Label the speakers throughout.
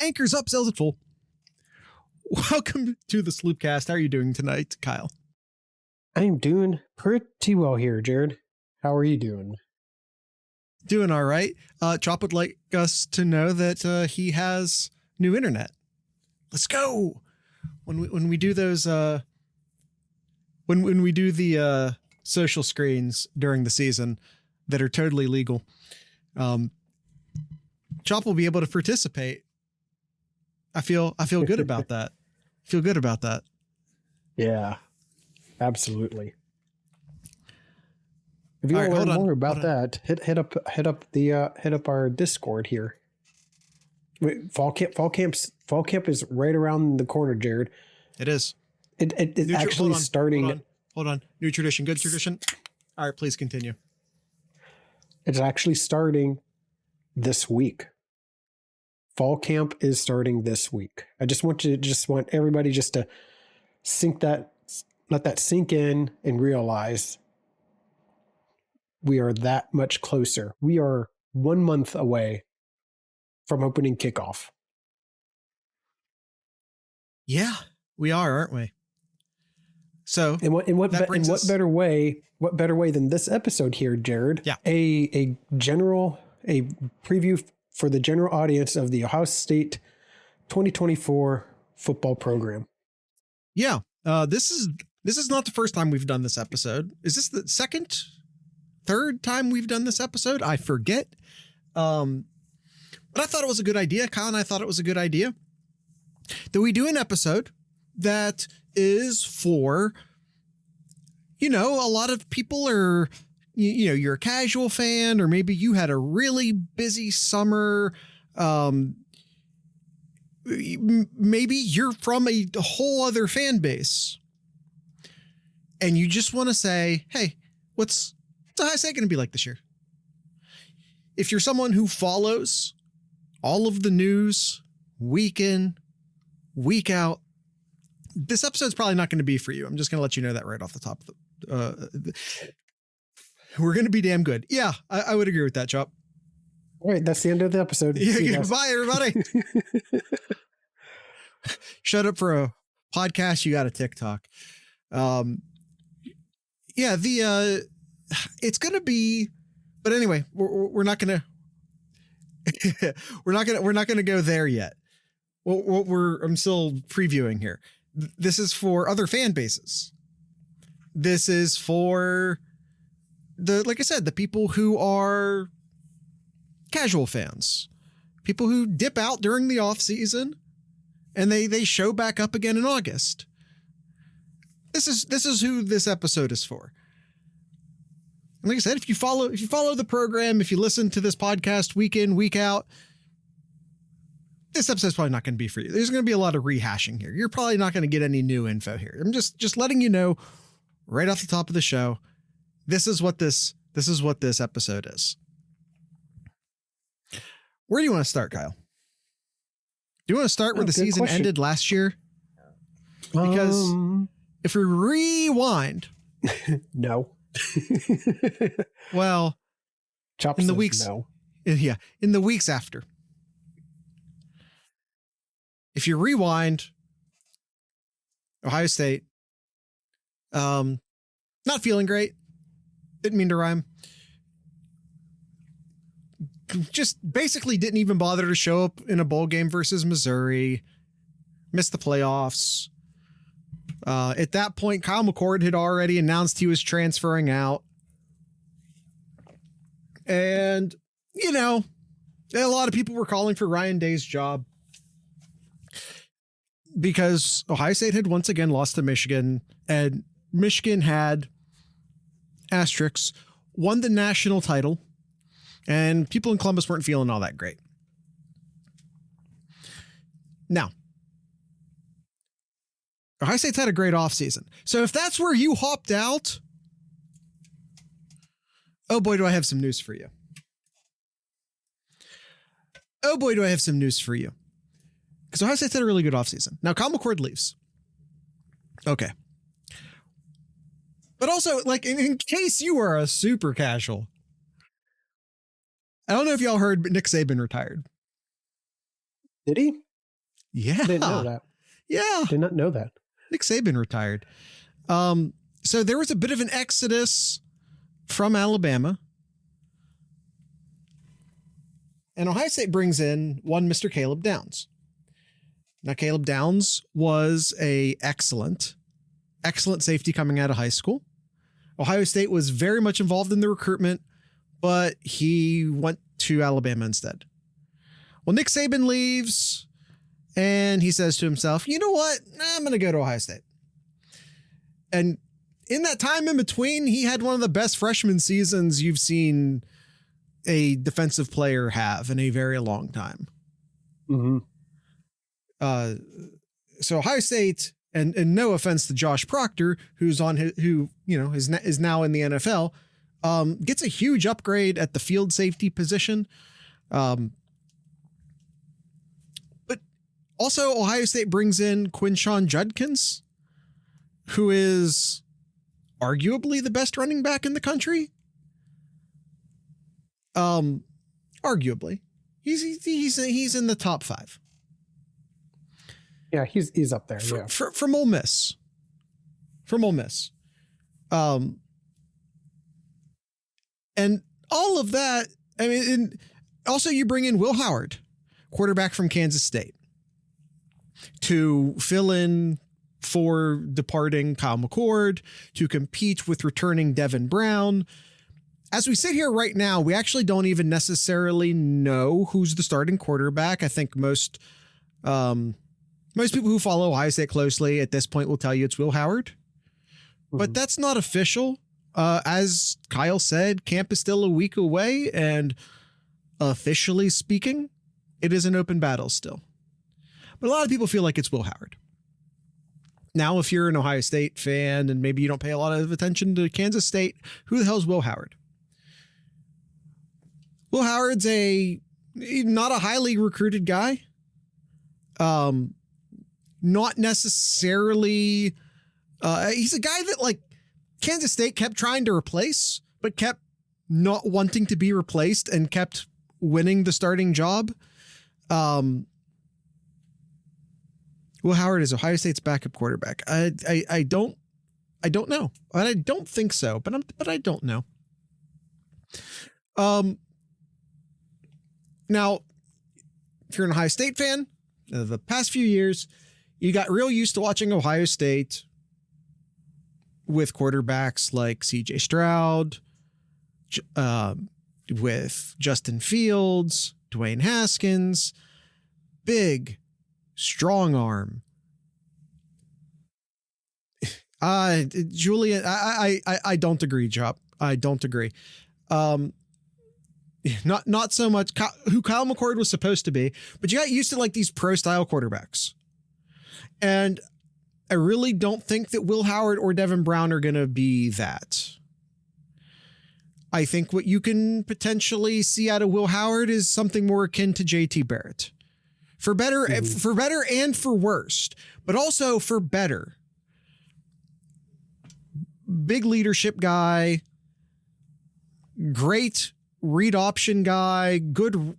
Speaker 1: Anchors up, sails at full. Welcome to the Sloopcast. How are you doing tonight, Kyle?
Speaker 2: I'm doing pretty well here, Jared. How are you doing?
Speaker 1: Doing all right. Chop would like us to know that he has new internet. Let's go. When we do those when we do the social screens during the season that are totally legal, Chop will be able to participate. I feel good about that. Feel good about that.
Speaker 2: Yeah, absolutely. If you want to learn more about that, hit up our Discord here. Wait, fall camp is right around the corner, Jared.
Speaker 1: It is.
Speaker 2: It's actually starting.
Speaker 1: Hold on. New tradition. Good tradition. All right, please continue.
Speaker 2: It's actually starting this week. Fall camp is starting this week. I want everybody just to let that sink in and realize we are that much closer. We are 1 month away from opening kickoff.
Speaker 1: Yeah, we are, aren't we? So,
Speaker 2: what better way than this episode here, Jared?
Speaker 1: Yeah.
Speaker 2: A preview for the general audience of the Ohio State 2024 football program.
Speaker 1: Yeah. This is not the first time we've done this episode. Is this the third time we've done this episode? I forget. But I thought it was a good idea. Kyle and I thought it was a good idea that we do an episode that is for, a lot of people are, you're a casual fan, or maybe you had a really busy summer. Maybe you're from a whole other fan base and you just want to say, hey, what's Ohio State going to be like this year? If you're someone who follows all of the news week in, week out, this episode's probably not going to be for you. I'm just going to let you know that right off the top. We're going to be damn good. Yeah, I would agree with that, Chop.
Speaker 2: All right, that's the end of the episode.
Speaker 1: Yeah, bye, everybody. Shut up for a podcast. You got a TikTok. It's going to be, but anyway, we're not going to, we're not going to go there yet. I'm still previewing here. This is for other fan bases. This is for like I said, the people who are casual fans, people who dip out during the off season and they show back up again in August. This is who this episode is for. And like I said, if you follow the program, if you listen to this podcast week in, week out, this episode's probably not going to be for you. There's going to be a lot of rehashing here. You're probably not going to get any new info here. I'm just letting you know right off the top of the show. This is what this episode is. Where do you want to start, Kyle? Do you want to start where the season ended last year? Because if we rewind,
Speaker 2: no.
Speaker 1: Well,
Speaker 2: Chop
Speaker 1: in the
Speaker 2: says
Speaker 1: weeks,
Speaker 2: no.
Speaker 1: Yeah, in the weeks after. If you rewind, Ohio State, not feeling great. Didn't mean to rhyme. Just basically didn't even bother to show up in a bowl game versus Missouri. Missed the playoffs. At that point, Kyle McCord had already announced he was transferring out. And, a lot of people were calling for Ryan Day's job because Ohio State had once again lost to Michigan, and Michigan had asterisks, won the national title, and people in Columbus weren't feeling all that great. Now, Ohio State's had a great offseason. So if that's where you hopped out, oh boy, do I have some news for you. Oh boy, do I have some news for you. Because Ohio State's had a really good offseason. Now, Kyle McCord leaves. Okay. But also, like, in case you are a super casual, I don't know if y'all heard, but Nick Saban retired.
Speaker 2: Did he?
Speaker 1: Yeah.
Speaker 2: I didn't know that.
Speaker 1: Yeah.
Speaker 2: Did not know that.
Speaker 1: Nick Saban retired. So there was a bit of an exodus from Alabama. And Ohio State brings in one Mr. Caleb Downs. Now, Caleb Downs was a excellent safety coming out of high school. Ohio State was very much involved in the recruitment, but he went to Alabama instead. Well, Nick Saban leaves, and he says to himself, you know what? I'm going to go to Ohio State. And in that time in between, he had one of the best freshman seasons you've seen a defensive player have in a very long time.
Speaker 2: Mm-hmm.
Speaker 1: So Ohio State, and no offense to Josh Proctor, who's on is now in the NFL, gets a huge upgrade at the field safety position. But also Ohio State brings in Quinshon Judkins, who is arguably the best running back in the country. Arguably, he's in the top 5.
Speaker 2: Yeah, he's up there.
Speaker 1: From Ole Miss. And all of that. I mean, and also you bring in Will Howard, quarterback from Kansas State, to fill in for departing Kyle McCord, to compete with returning Devin Brown. As we sit here right now, we actually don't even necessarily know who's the starting quarterback. I think most people who follow Ohio State closely at this point will tell you it's Will Howard, but that's not official. As Kyle said, camp is still a week away, and officially speaking, it is an open battle still. But a lot of people feel like it's Will Howard. Now, if you're an Ohio State fan and maybe you don't pay a lot of attention to Kansas State, who the hell is Will Howard? Will Howard's not a highly recruited guy. Not necessarily. He's a guy that like Kansas State kept trying to replace, but kept not wanting to be replaced and kept winning the starting job. Will Howard is Ohio State's backup quarterback. I don't know. I don't think so, but I don't know. Now, if you're an Ohio State fan, the past few years, you got real used to watching Ohio State with quarterbacks like CJ Stroud, with Justin Fields, Dwayne Haskins, big, strong arm. Julian, I don't agree, Chop. I don't agree. Not so much who Kyle McCord was supposed to be, but you got used to like these pro style quarterbacks. And I really don't think that Will Howard or Devin Brown are going to be that. I think what you can potentially see out of Will Howard is something more akin to JT Barrett. For better and for worst, but also for better. Big leadership guy, great read option guy,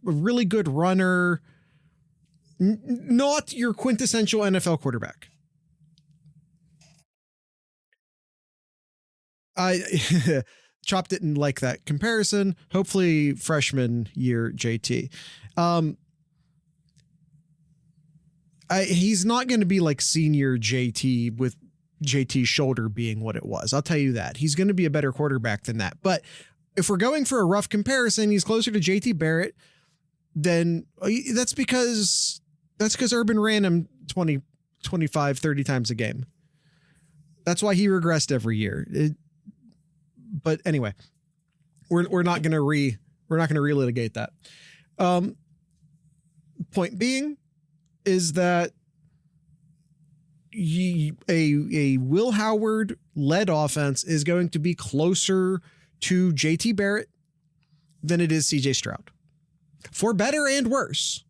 Speaker 1: really good runner, not your quintessential NFL quarterback. Chop didn't like that comparison. Hopefully freshman year JT. He's not going to be like senior JT with JT's shoulder being what it was. I'll tell you that. He's going to be a better quarterback than that. But if we're going for a rough comparison, he's closer to JT Barrett, then that's because Urban ran him 20, 25, 30 times a game. That's why he regressed every year. But anyway, we're not going to relitigate that. Point being is that a Will Howard led offense is going to be closer to JT Barrett than it is CJ Stroud, for better and worse.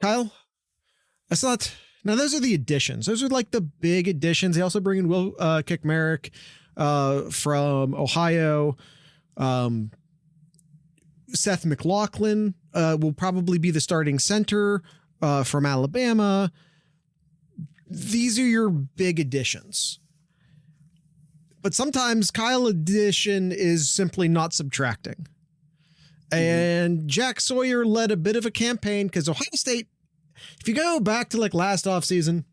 Speaker 1: Kyle, that's not. Now, those are the additions. Those are like the big additions. They also bring in Will Kickmerrick from Ohio. Seth McLaughlin will probably be the starting center from Alabama. These are your big additions. But sometimes Kyle addition is simply not subtracting. And Jack Sawyer led a bit of a campaign because Ohio State, if you go back to like last offseason,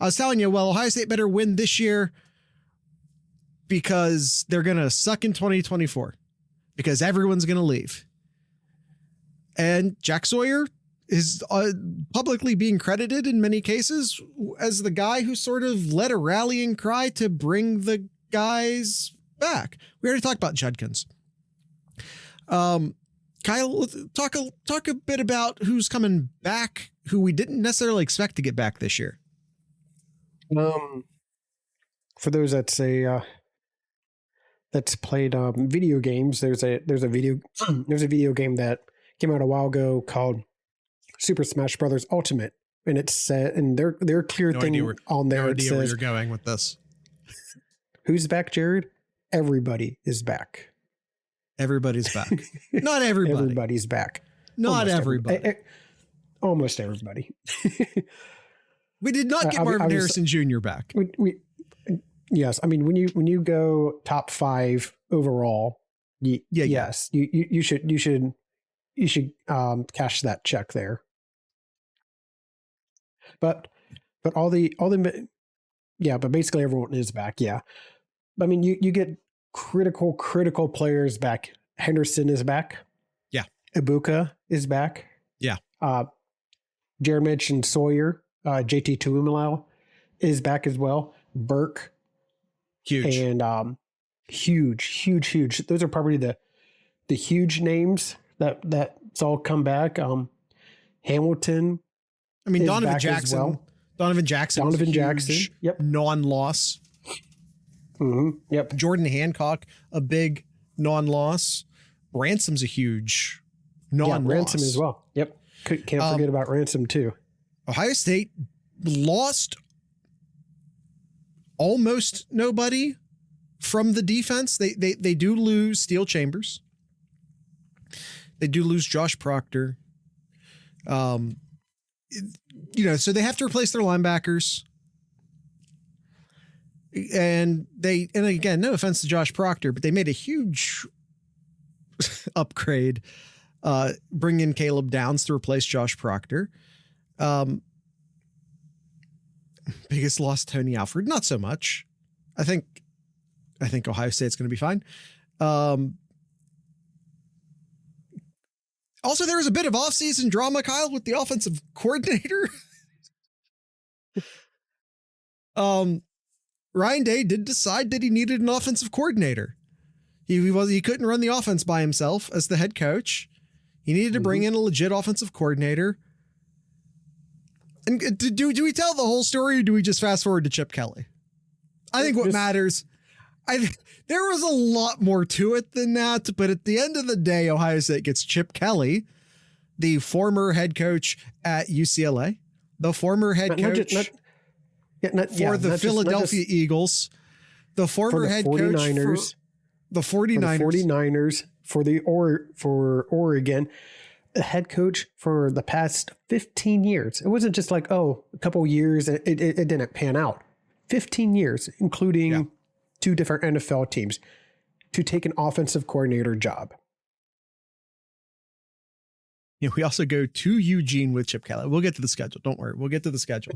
Speaker 1: I was telling you, well, Ohio State better win this year because they're going to suck in 2024 because everyone's going to leave. And Jack Sawyer is publicly being credited in many cases as the guy who sort of led a rallying cry to bring the guys back. We already talked about Judkins. Kyle, talk a bit about who's coming back, who we didn't necessarily expect to get back this year.
Speaker 2: For those that say that's played video games, there's a video game that came out a while ago called Super Smash Brothers Ultimate, and it's set, and their clear thing on there. It says,
Speaker 1: where you're going with this.
Speaker 2: Who's back, Jared? Everybody is back.
Speaker 1: Everybody's back. Not everybody.
Speaker 2: Everybody's back.
Speaker 1: Not everybody.
Speaker 2: Almost everybody.
Speaker 1: We did not get Marvin Harrison Jr. back.
Speaker 2: Yes. I mean, when you go top 5 overall, yes, you should cash that check there. But basically everyone is back. Yeah. I mean, you get critical players back. Henderson is back.
Speaker 1: Yeah.
Speaker 2: Ibuka is back.
Speaker 1: Yeah.
Speaker 2: Jared mentioned Sawyer. JT Tuimoloau is back as well. Burke.
Speaker 1: Huge.
Speaker 2: And huge. Those are probably the huge names that's all come back. Hamilton.
Speaker 1: I mean, Donovan Jackson.
Speaker 2: Well.
Speaker 1: Donovan Jackson.
Speaker 2: Yep.
Speaker 1: Non-loss.
Speaker 2: Mm-hmm. Yep.
Speaker 1: Jordan Hancock, a big non-loss. Ransom's a huge non-loss.
Speaker 2: Yeah, Ransom as well. Yep. Can't forget about Ransom too.
Speaker 1: Ohio State lost almost nobody from the defense. They do lose Steel Chambers. They do lose Josh Proctor. So they have to replace their linebackers. And again, no offense to Josh Proctor, but they made a huge upgrade, bring in Caleb Downs to replace Josh Proctor. Biggest loss, Tony Alford, not so much. I think Ohio State's going to be fine. Also, there was a bit of offseason drama, Kyle, with the offensive coordinator. Ryan Day did decide that he needed an offensive coordinator. He couldn't run the offense by himself as the head coach. He needed to bring in a legit offensive coordinator. And do we tell the whole story, or do we just fast forward to Chip Kelly? I think what matters, there was a lot more to it than that, but at the end of the day, Ohio State gets Chip Kelly, the former head coach at UCLA, the former head coach for the Philadelphia Eagles, the former head coach for the 49ers, for Oregon, a head coach for the past 15 years. It wasn't just like, a couple of years, it didn't pan out. 15 years, including 2 different NFL teams, to take an offensive coordinator job. We also go to Eugene with Chip Kelly. We'll get to the schedule. Don't worry. We'll get to the schedule.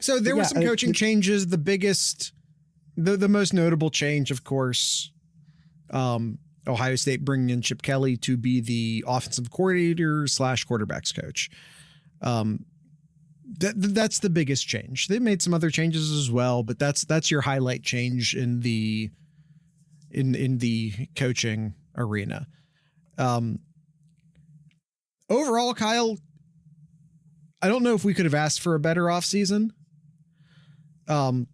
Speaker 1: So there were some coaching changes. The biggest, the most notable change, of course, Ohio State bringing in Chip Kelly to be the offensive coordinator / quarterbacks coach. That's the biggest change. They made some other changes as well, but that's your highlight change in the coaching arena. Overall, Kyle, I don't know if we could have asked for a better offseason. I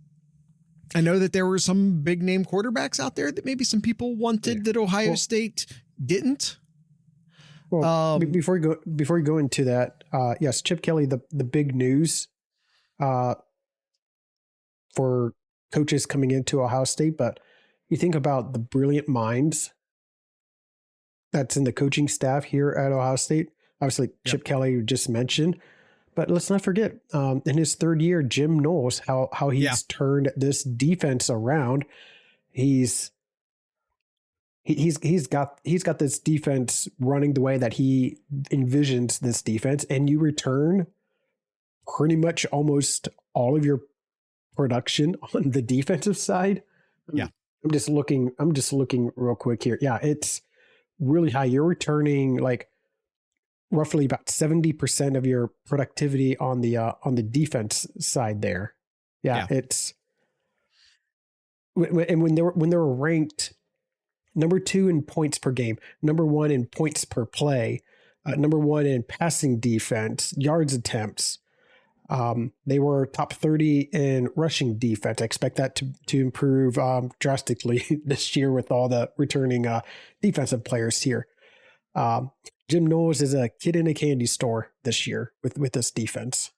Speaker 1: know that there were some big name quarterbacks out there that maybe some people wanted that Ohio State didn't.
Speaker 2: Well, before you go into that, yes, Chip Kelly, the big news for coaches coming into Ohio State, but you think about the brilliant minds that's in the coaching staff here at Ohio State. Obviously, Chip Kelly you just mentioned, but let's not forget in his third year, Jim Knowles, how he's turned this defense around. He's got this defense running the way that he envisions this defense, and you return pretty much almost all of your production on the defensive side.
Speaker 1: Yeah.
Speaker 2: I'm just looking real quick here. Yeah, it's really high. You're returning like roughly about 70% of your productivity on the defense side there. Yeah. It's and when they were ranked number 2 in points per game, number 1 in points per play, number 1 in passing defense, yards attempts. They were top 30 in rushing defense. I expect that to improve drastically this year with all the returning defensive players here. Jim Knowles is a kid in a candy store this year with this defense,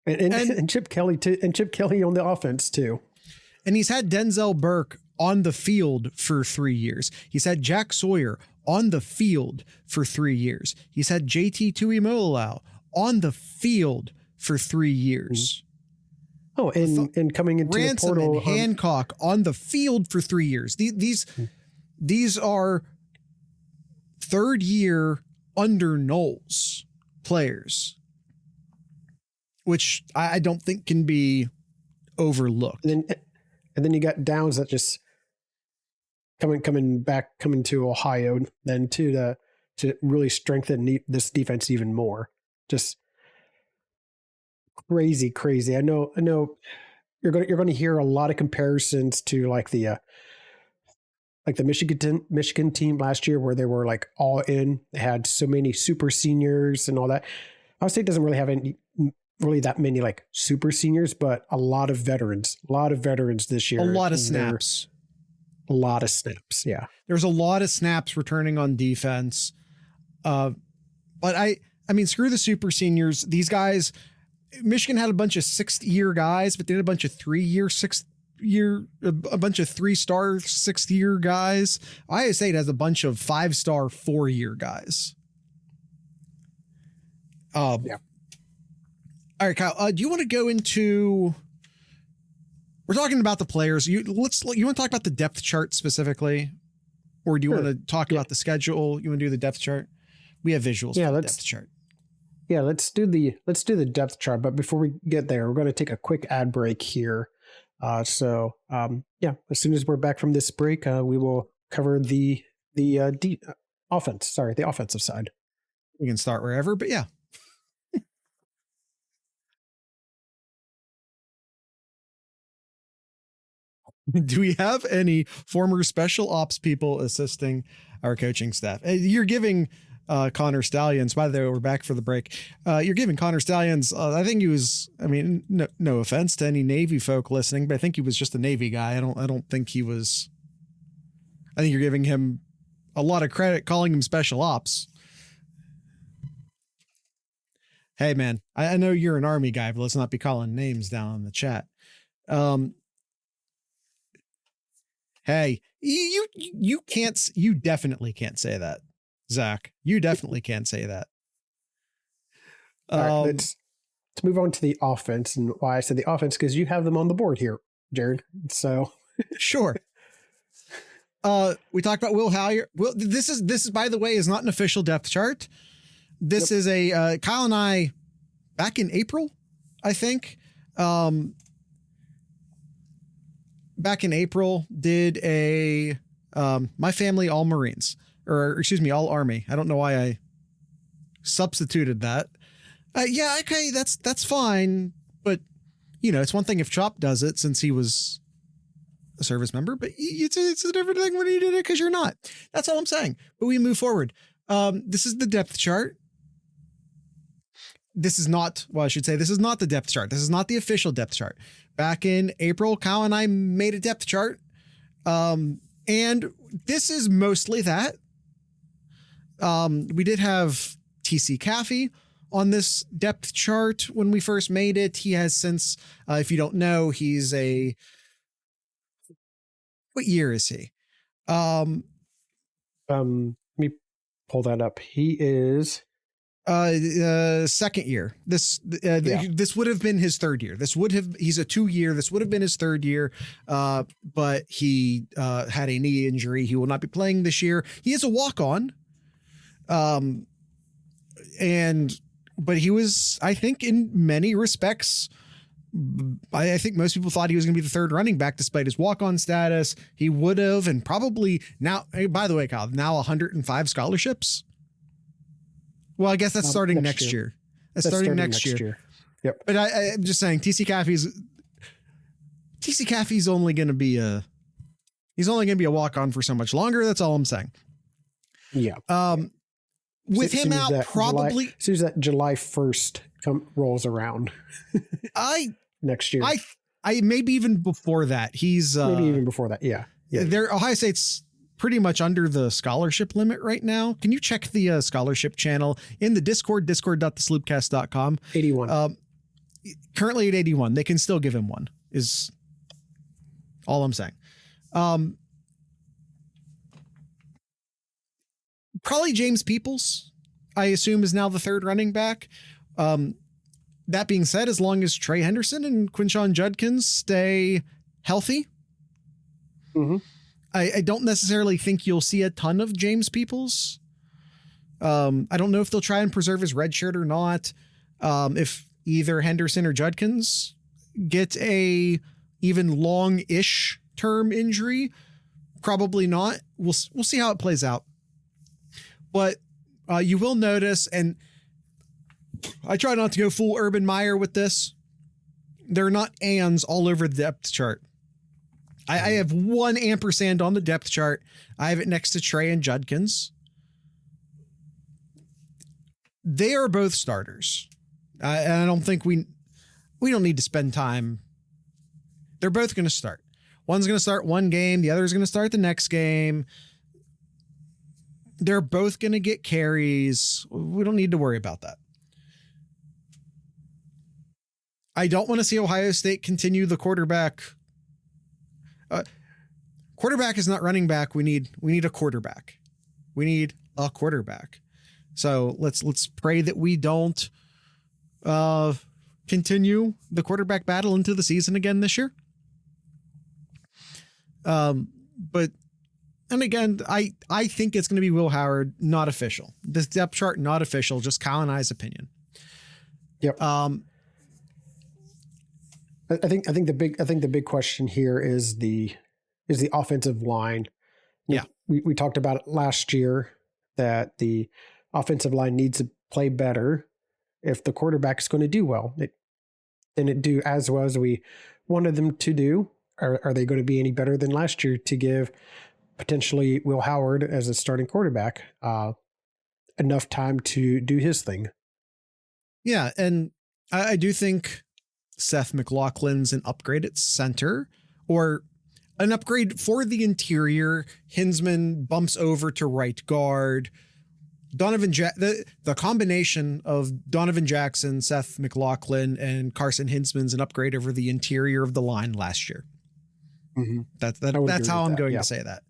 Speaker 2: and Chip Kelly too, and Chip Kelly on the offense too.
Speaker 1: And he's had Denzel Burke on the field for 3 years. He's had Jack Sawyer on the field for 3 years. He's had JT Tuimoloau on the field for 3 years.
Speaker 2: Oh, and coming into
Speaker 1: Ransom
Speaker 2: the portal,
Speaker 1: and Hancock on the field for 3 years. These are third year under Knowles players, which I don't think can be overlooked.
Speaker 2: And then you got Downs that just coming to Ohio then to really strengthen this defense even more. Just crazy. I know you're going to hear a lot of comparisons to like the Michigan team last year where they were like all in. They had so many super seniors and all that. Ohio State doesn't really have really that many like super seniors, but a lot of veterans this year.
Speaker 1: A lot of snaps.
Speaker 2: Yeah.
Speaker 1: There's a lot of snaps returning on defense. But I mean, screw the super seniors. These guys, Michigan had a bunch of 6th-year guys, but they had a bunch of 3-year, 6th-year, a bunch of 3-star 6th-year guys. Ohio State has a bunch of 5-star 4-year guys.
Speaker 2: Yeah.
Speaker 1: All right, Kyle, do you want to go into, we're talking about the players. You want to talk about the depth chart specifically, or do you want to talk about the schedule? You want to do the depth chart? We have visuals for the depth chart.
Speaker 2: Yeah, let's do the depth chart. But before we get there, we're going to take a quick ad break here. As soon as we're back from this break, we will cover the offensive side.
Speaker 1: We can start wherever, but yeah. Do we have any former special ops people assisting our coaching staff? You're giving Connor Stallions, by the way, we're back for the break. You're giving Connor Stallions, I think he was, I mean, no offense to any Navy folk listening, but I think he was just a Navy guy. I don't think he was, I think you're giving him a lot of credit calling him special ops. Hey man, I know you're an Army guy, but let's not be calling names down in the chat. Hey, you definitely can't say that, Zach. You definitely can't say that.
Speaker 2: All right, let's move on to the offense, and why I said the offense because you have them on the board here, Jared. So
Speaker 1: sure. We talked about Will Hallier. Well, this is by the way is not an official depth chart. This is a Kyle and I back in April, I think. Back in April, did a my family all Marines, or excuse me, all Army. I don't know why I substituted that. Yeah, okay, that's fine, but you know, it's one thing if Chop does it since he was a service member, but it's a different thing when you did it because you're not. That's all I'm saying. But we move forward. This is the depth chart. This is not, well, I should say, this is not the depth chart. This is not the official depth chart. Back in April, Kyle and I made a depth chart. And this is mostly that. We did have TC Caffey on this depth chart when we first made it. He has since, if you don't know, he's what year is he?
Speaker 2: Let me pull that up. He is
Speaker 1: second year. This would have been his third year. He's a 2-year. This would have been his third year. But he had a knee injury. He will not be playing this year. He is a walk-on. But he was, I think, in many respects, I think most people thought he was going to be the third running back despite his walk-on status. He would have, and probably now, by the way, Kyle, now 105 scholarships. Well, I guess that's starting next year. That's starting next year.
Speaker 2: Yep.
Speaker 1: But I'm just saying, TC Caffey's only going to be a walk-on for so much longer. That's all I'm saying.
Speaker 2: Yeah.
Speaker 1: With him out, probably
Speaker 2: as soon as that July 1st rolls around, next year,
Speaker 1: I maybe even before that. He's
Speaker 2: maybe even before that. Yeah.
Speaker 1: Ohio State's pretty much under the scholarship limit right now. Can you check the scholarship channel in the Discord, discord.thesloopcast.com?
Speaker 2: 81.
Speaker 1: Currently at 81. They can still give him one, is all I'm saying. Probably James Peoples, I assume, is now the third running back. That being said, as long as Trey Henderson and Quinshon Judkins stay healthy, I don't necessarily think you'll see a ton of James Peoples. I don't know if they'll try and preserve his red shirt or not. If either Henderson or Judkins get a even long-ish term injury, probably not. We'll see how it plays out. But you will notice, and I try not to go full Urban Meyer with this, there are not ands all over the depth chart. I have one ampersand on the depth chart. I have it next to Trey and Judkins. They are both starters. And I don't think we don't need to spend time. They're both going to start. One's going to start one game. The other's going to start the next game. They're both going to get carries. We don't need to worry about that. I don't want to see Ohio State continue the quarterback. Quarterback is not running back. We need a quarterback. We need a quarterback. So let's pray that we don't continue the quarterback battle into the season again this year. But and again, I think it's going to be Will Howard, not official. This depth chart, not official, just Kyle and I's opinion.
Speaker 2: Yep. I think the big question here is the offensive line.
Speaker 1: Yeah.
Speaker 2: We talked about it last year that the offensive line needs to play better if the quarterback is going to do well. It do as well as we wanted them to do. Are they going to be any better than last year to give potentially Will Howard as a starting quarterback enough time to do his thing?
Speaker 1: Yeah, and I do think Seth McLaughlin's an upgrade at center, or an upgrade for the interior. Hinsman bumps over to right guard. The combination of Donovan Jackson, Seth McLaughlin, and Carson Hinsman's an upgrade over the interior of the line last year.
Speaker 2: Mm-hmm.
Speaker 1: That's how I'm going to say that.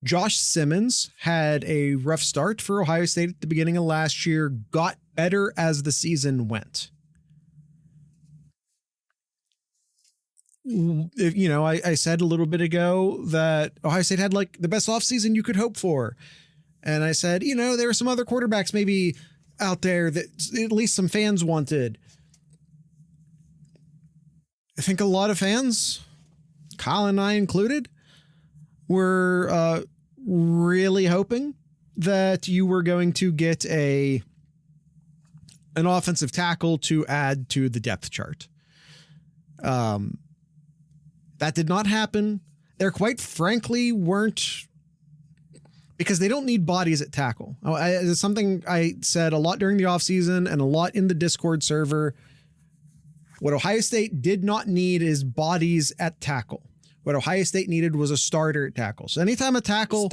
Speaker 1: Josh Simmons had a rough start for Ohio State at the beginning of last year, got better as the season went. I said a little bit ago that Ohio State had like the best offseason you could hope for. And I said, there were some other quarterbacks maybe out there that at least some fans wanted. I think a lot of fans, Kyle and I included, were really hoping that you were going to get an offensive tackle to add to the depth chart. That did not happen. There quite frankly weren't, because they don't need bodies at tackle. It's something I said a lot during the offseason and a lot in the Discord server. What Ohio State did not need is bodies at tackle. What Ohio State needed was a starter at tackle. So anytime a tackle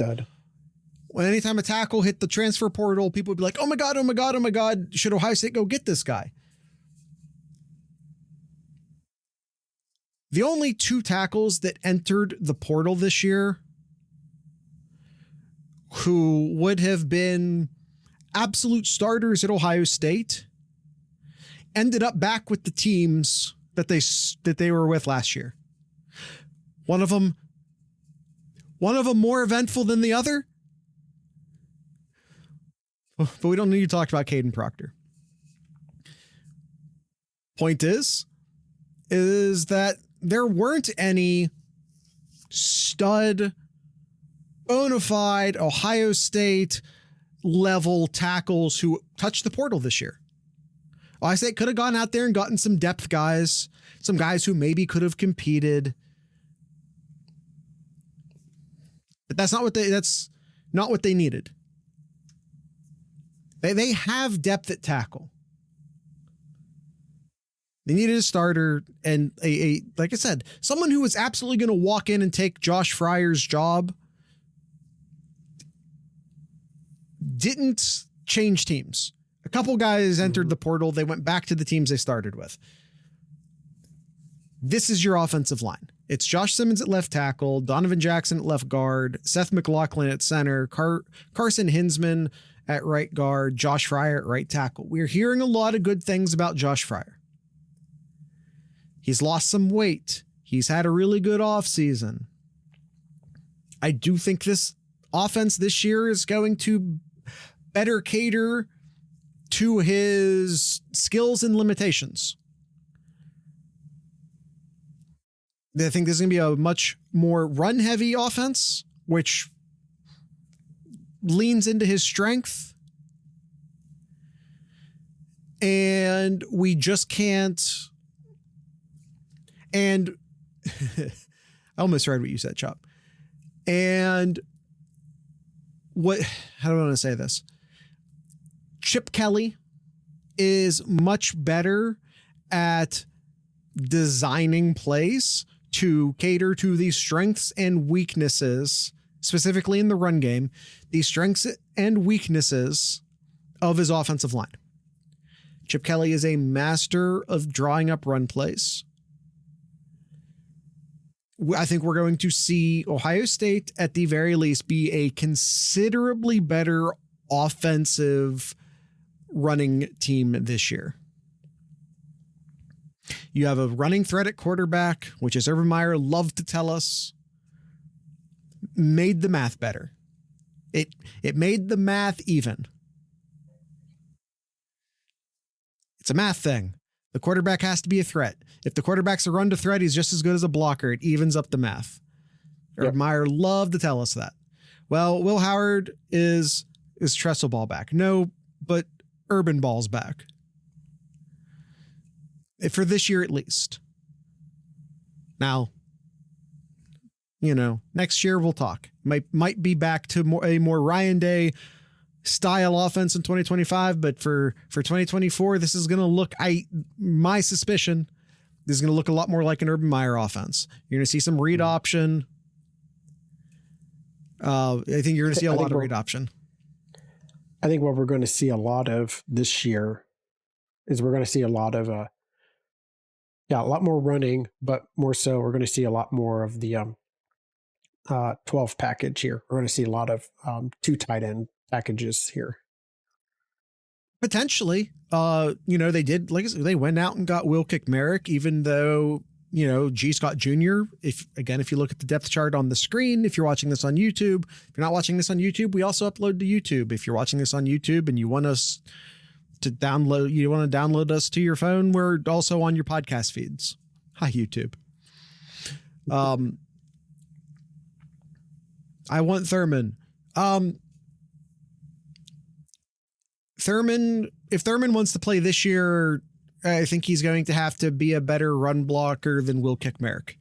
Speaker 1: hit the transfer portal, people would be like, oh my God, should Ohio State go get this guy? The only two tackles that entered the portal this year who would have been absolute starters at Ohio State ended up back with the teams that they were with last year. One of them more eventful than the other. But we don't need to talk about Caden Proctor. Point is that there weren't any stud, bona fide Ohio State level tackles who touched the portal this year. Ohio State could have gone out there and gotten some depth guys, some guys who maybe could have competed. But that's not what they needed. They have depth at tackle. They needed a starter and a like I said, someone who was absolutely going to walk in and take Josh Fryer's job. Didn't change teams. A couple guys entered the portal. They went back to the teams they started with. This is your offensive line. It's Josh Simmons at left tackle, Donovan Jackson at left guard, Seth McLaughlin at center, Carson Hinsman at right guard, Josh Fryer at right tackle. We're hearing a lot of good things about Josh Fryer. He's lost some weight. He's had a really good offseason. I do think this offense this year is going to better cater to his skills and limitations. I think this is going to be a much more run-heavy offense, which leans into his strength. And we just can't... And I almost read what you said, Chop. And how do I want to say this? Chip Kelly is much better at designing plays to cater to the strengths and weaknesses, specifically in the run game, the strengths and weaknesses of his offensive line. Chip Kelly is a master of drawing up run plays. I think we're going to see Ohio State, at the very least, be a considerably better offensive running team this year. You have a running threat at quarterback, which, as Urban Meyer loved to tell us, made the math better. It made the math even. It's a math thing. The quarterback has to be a threat. If the quarterback's a run to threat, he's just as good as a blocker. It evens up the math. Yep. Urban Meyer loved to tell us that. Well, Will Howard is Tressel Ball back. No, but Urban Ball's back. For this year at least. Now, next year we'll talk. Might be back to a more Ryan Day style offense in 2025, but for 2024, this is going to look, my suspicion, this is going to look a lot more like an Urban Meyer offense. You're going to see some read option. I think you're going to see a lot of read option.
Speaker 2: I think what we're going to see a lot of this year is we're going to see a lot of, a lot more running, but more so we're going to see a lot more of the 12 package here. We're going to see a lot of 2 tight end packages here.
Speaker 1: Potentially. They did, like I said, they went out and got Will Merrick, even though, G. Scott Jr., if you look at the depth chart on the screen, if you're watching this on YouTube, if you're not watching this on YouTube, we also upload to YouTube. If you're watching this on YouTube and you want us to download us to your phone, we're also on your podcast feeds. Hi, YouTube. I want Thurman. If Thurman wants to play this year, I think he's going to have to be a better run blocker than Will Merrick,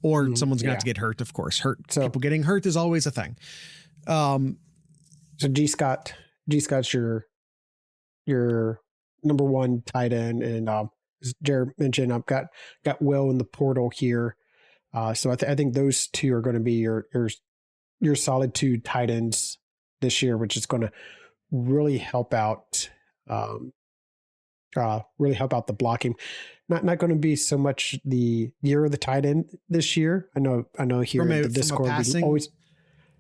Speaker 1: or someone's going to have to get hurt. Of course, people getting hurt is always a thing.
Speaker 2: So Scott's your number 1 tight end, and as Jared mentioned, I've got Will in the portal here. So I think those 2 are going to be your solid 2 tight ends this year, which is going to really help out the blocking. Not going to be so much the year of the tight end this year. I know here in the Discord we always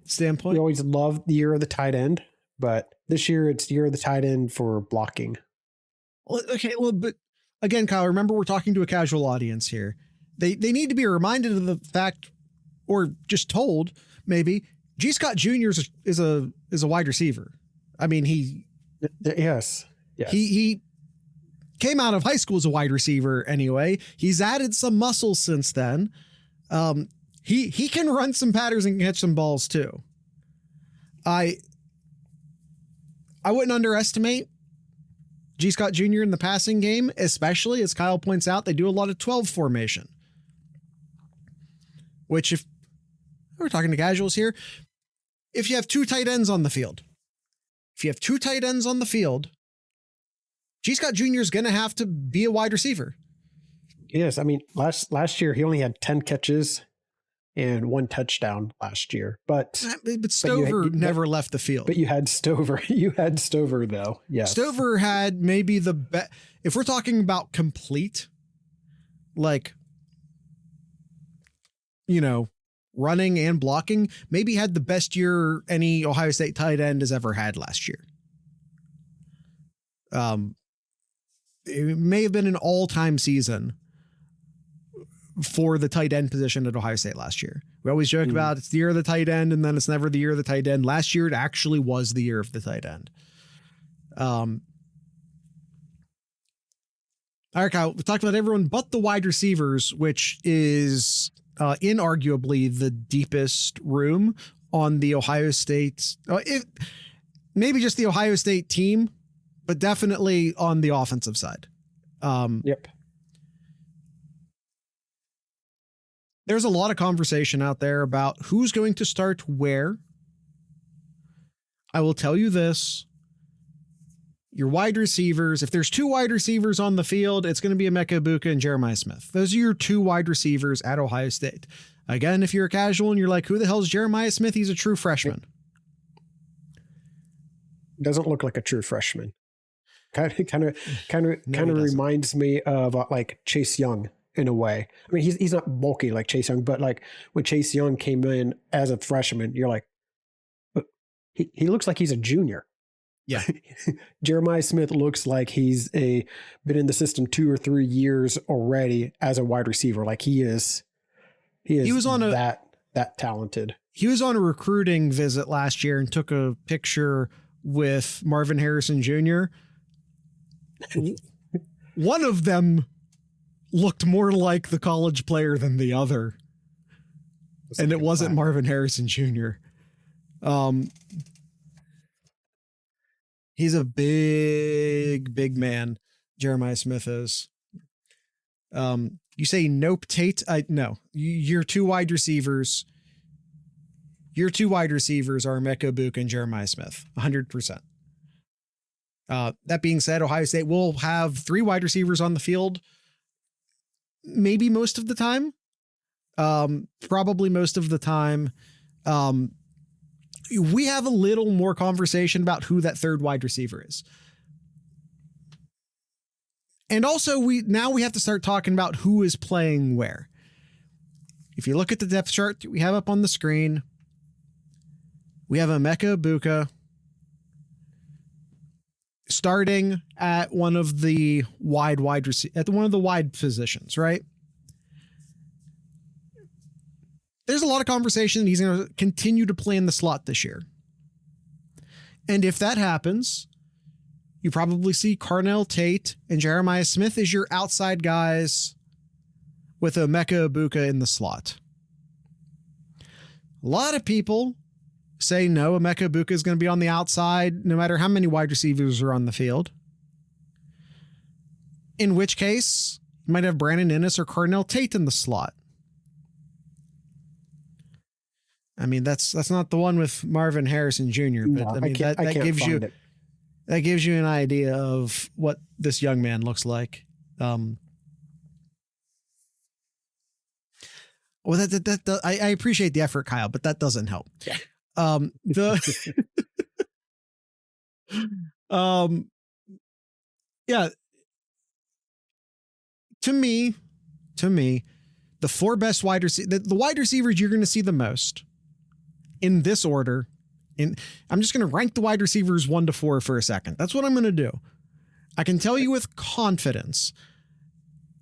Speaker 1: standpoint.
Speaker 2: We always love the year of the tight end, but this year it's the year of the tight end for blocking.
Speaker 1: Well, okay, well, but again, Kyle, remember we're talking to a casual audience here. They need to be reminded of the fact, or just told maybe, G. Scott Jr. is a wide receiver. I mean,
Speaker 2: Yes.
Speaker 1: He came out of high school as a wide receiver anyway. He's added some muscle since then. He can run some patterns and catch some balls too. I wouldn't underestimate G. Scott Jr. in the passing game, especially as Kyle points out, they do a lot of 12 formation, which, if we're talking to casuals here, if you have two tight ends on the field, G. Scott Jr. is going to have to be a wide receiver.
Speaker 2: Yes. I mean, last year he only had 10 catches and 1 touchdown last year, but
Speaker 1: Stover never left the field.
Speaker 2: But you had Stover. You had Stover though. Yeah.
Speaker 1: Stover had maybe the best, if we're talking about complete, like, running and blocking, maybe had the best year any Ohio State tight end has ever had last year. It may have been an all-time season for the tight end position at Ohio State last year. We always joke about it's the year of the tight end, and then it's never the year of the tight end. Last year, it actually was the year of the tight end. All right, Kyle, we talked about everyone but the wide receivers, which is inarguably the deepest room on the Ohio State, maybe just the Ohio State team, but definitely on the offensive side.
Speaker 2: Yep.
Speaker 1: There's a lot of conversation out there about who's going to start where. I will tell you this. Your wide receivers, if there's 2 wide receivers on the field, it's going to be Emeka Egbuka and Jeremiah Smith. Those are your 2 wide receivers at Ohio State. Again, if you're a casual and you're like, who the hell is Jeremiah Smith? He's a true freshman.
Speaker 2: Doesn't look like a true freshman. Kind of
Speaker 1: No,
Speaker 2: reminds me of like Chase Young in a way. I mean, he's not bulky like Chase Young, but like when Chase Young came in as a freshman, you're like, he looks like he's a junior.
Speaker 1: Yeah.
Speaker 2: Jeremiah Smith looks like he's been in the system 2 or 3 years already as a wide receiver. Like he was on that talented.
Speaker 1: He was on a recruiting visit last year and took a picture with Marvin Harrison Jr. One of them looked more like the college player than the other. And it wasn't Marvin Harrison Jr. He's a big man. Jeremiah Smith is. You say nope, Tate? No. Your 2 wide receivers. Your 2 wide receivers are Emeka Egbuka and Jeremiah Smith. 100%. That being said, Ohio State will have 3 wide receivers on the field. Maybe most of the time. Probably most of the time. We have a little more conversation about who that 3rd wide receiver is. And also we have to start talking about who is playing where. If you look at the depth chart that we have up on the screen, we have Emeka Egbuka starting at one of the wide positions, right? There's a lot of conversation that he's going to continue to play in the slot this year. And if that happens, you probably see Carnell Tate and Jeremiah Smith as your outside guys with Emeka Egbuka in the slot. A lot of people say no, Emeka Egbuka is going to be on the outside no matter how many wide receivers are on the field. In which case, you might have Brandon Inniss or Carnell Tate in the slot. I mean, that's not the one with Marvin Harrison Jr., but
Speaker 2: No,
Speaker 1: I mean, that gives you an idea of what this young man looks like. Well, I appreciate the effort, Kyle, but that doesn't help.
Speaker 2: Yeah.
Speaker 1: Yeah. To me, the 4 best wide receivers, the wide receivers you're going to see the most in this order. I'm just going to rank the wide receivers 1 to 4 for a second. That's what I'm going to do. I can tell you with confidence.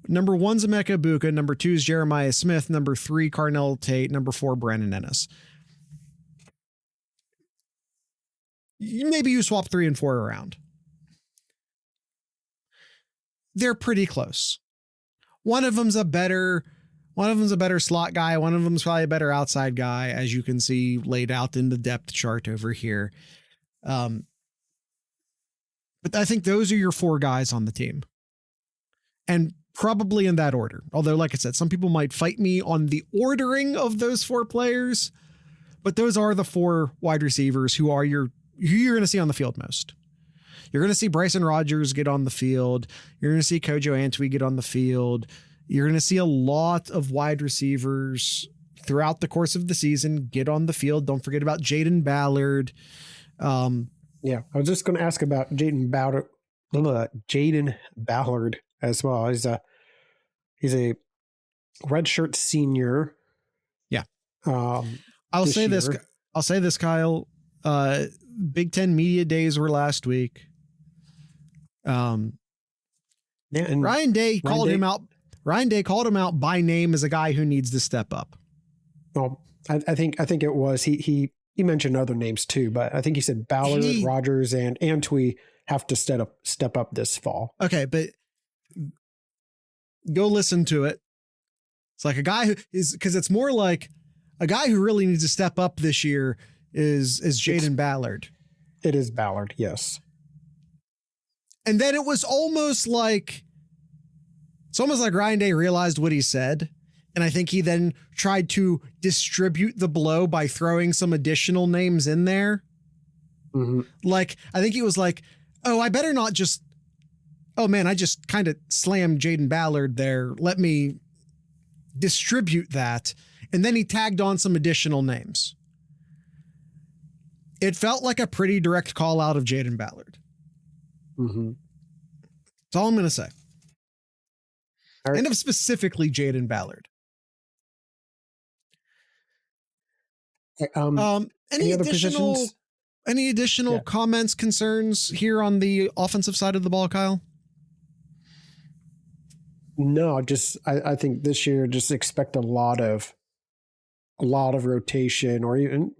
Speaker 1: Number 1's Emeka Egbuka. Number 2 is Jeremiah Smith. Number 3, Carnell Tate. Number 4, Brandon Ennis. Maybe you swap 3 and 4 around. They're pretty close. One of them's a better slot guy. One of them's probably a better outside guy, as you can see laid out in the depth chart over here. But I think those are your 4 guys on the team. And probably in that order. Although, like I said, some people might fight me on the ordering of those 4 players, but those are the 4 wide receivers who you're going to see on the field most. You're going to see Bryson Rodgers get on the field. You're going to see Kojo Antwi get on the field. You're going to see a lot of wide receivers throughout the course of the season get on the field. Don't forget about Jaden Ballard.
Speaker 2: Yeah, I was just going to ask about Jaden Ballard as well. He's a redshirt senior.
Speaker 1: Yeah. I'll say this, Kyle. Big Ten media days were last week. Yeah, and Ryan Day called him out. Ryan Day called him out by name as a guy who needs to step up.
Speaker 2: Well, I think it was he mentioned other names too, but I think he said Ballard, Rodgers, and Antwi have to step up this fall.
Speaker 1: Okay, but go listen to it. It's like a guy who is, because it's more like a guy who really needs to step up this year is Jaden Ballard.
Speaker 2: It is Ballard, yes.
Speaker 1: And then it was almost like, it's almost like Ryan Day realized what he said. And I think he then tried to distribute the blow by throwing some additional names in there.
Speaker 2: Mm-hmm.
Speaker 1: Like, I think he was like, oh, I better not just, oh man, I just kind of slammed Jaden Ballard there. Let me distribute that. And then he tagged on some additional names. It felt like a pretty direct call out of Jaden Ballard.
Speaker 2: Mm-hmm.
Speaker 1: That's all I'm going to say.
Speaker 2: Right.
Speaker 1: And of specifically Jaden Ballard. Any additional comments, concerns here on the offensive side of the ball, Kyle?
Speaker 2: No, I think this year just expect a lot of rotation, or even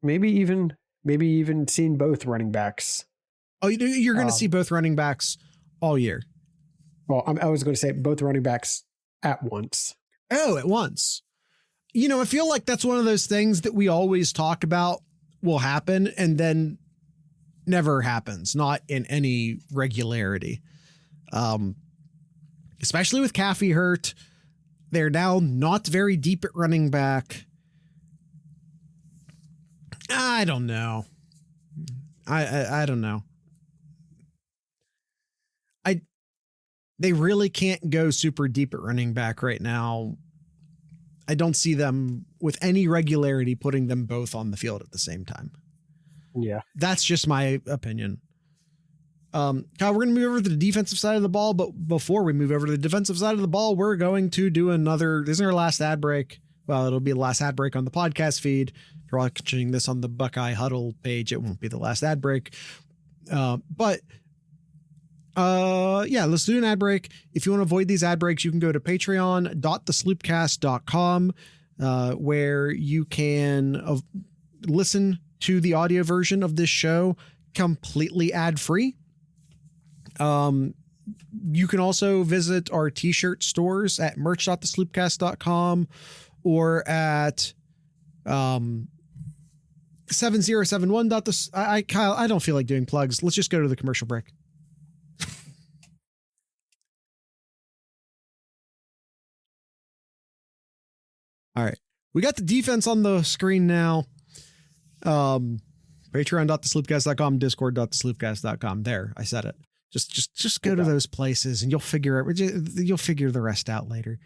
Speaker 2: maybe even seeing both running backs.
Speaker 1: Oh, you're going to see both running backs all year.
Speaker 2: Well, I was going to say both running backs at once.
Speaker 1: Oh, at once. You know, I feel like that's one of those things that we always talk about will happen and then never happens, not in any regularity. Especially with Caffey hurt. They're now not very deep at running back. I don't know. I don't know. They really can't go super deep at running back right now. I don't see them with any regularity putting them both on the field at the same time.
Speaker 2: Yeah. That's
Speaker 1: just my opinion. Kyle, we're going to move over to the defensive side of the ball, but before we move over to the defensive side of the ball, we're going to do this is our last ad break. Well, it'll be the last ad break on the podcast feed. If you're watching this on the Buckeye Huddle page, it won't be the last ad break. Let's do an ad break. If you want to avoid these ad breaks, you can go to patreon.thesloopcast.com, where you can listen to the audio version of this show completely ad free. You can also visit our t-shirt stores at merch.thesloopcast.com or at 7071. Kyle, I don't feel like doing plugs. Let's just go to the commercial break. All right. We got the defense on the screen now. Patreon.thesloopcast.com, discord.thesloopcast.com. There, I said it. Just go to those places and you'll figure the rest out later.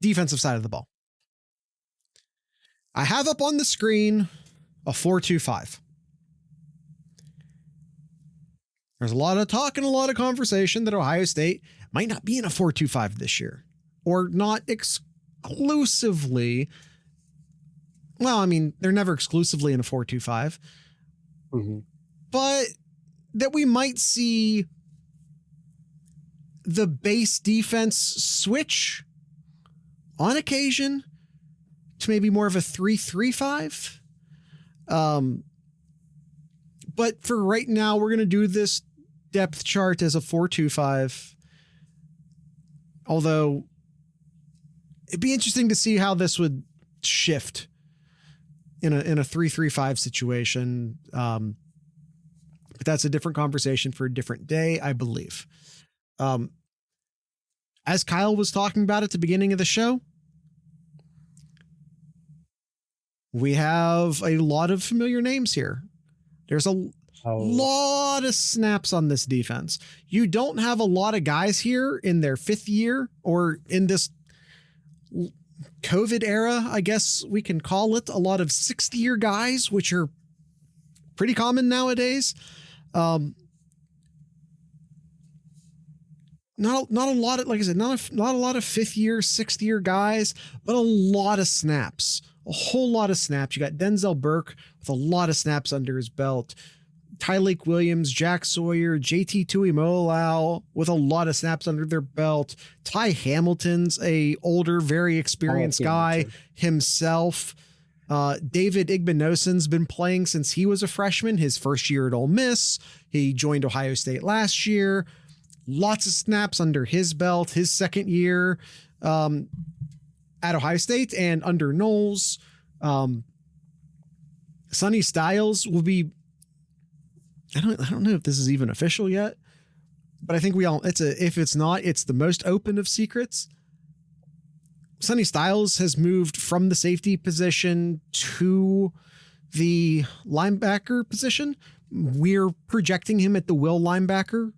Speaker 1: Defensive side of the ball. I have up on the screen a 4-2-5. There's a lot of talk and a lot of conversation that Ohio State might not be in a 4-2-5 this year, or not exclusively. Well, I mean, they're never exclusively in a 4-2-5, but that we might see the base defense switch on occasion to maybe more of a 3-3-5. But for right now, we're going to do this depth chart as a 4-2-5. Although it'd be interesting to see how this would shift in a 3-3-5 situation. But that's a different conversation for a different day, I believe. As Kyle was talking about at the beginning of the show, we have a lot of familiar names here. There's a lot of snaps on this defense. You don't have a lot of guys here in their 5th year or in this COVID era, I guess we can call it, a lot of 6th year guys, which are pretty common nowadays. Not a lot of, like I said, not a lot of 5th year, 6th year guys, but a lot of snaps. A whole lot of snaps. You got Denzel Burke with a lot of snaps under his belt. Tyleik Williams, Jack Sawyer, JT Tuimoloau with a lot of snaps under their belt. Ty Hamilton's a older, very experienced guy himself. David Igbinosun's been playing since he was a freshman, his first year at Ole Miss. He joined Ohio State last year. Lots of snaps under his belt, his 2nd year at Ohio State and under Knowles. Sonny Styles will be, I don't know if this is even official yet, but I think if it's not, it's the most open of secrets. Sonny Styles has moved from the safety position to the linebacker position. We're projecting him at the will linebacker.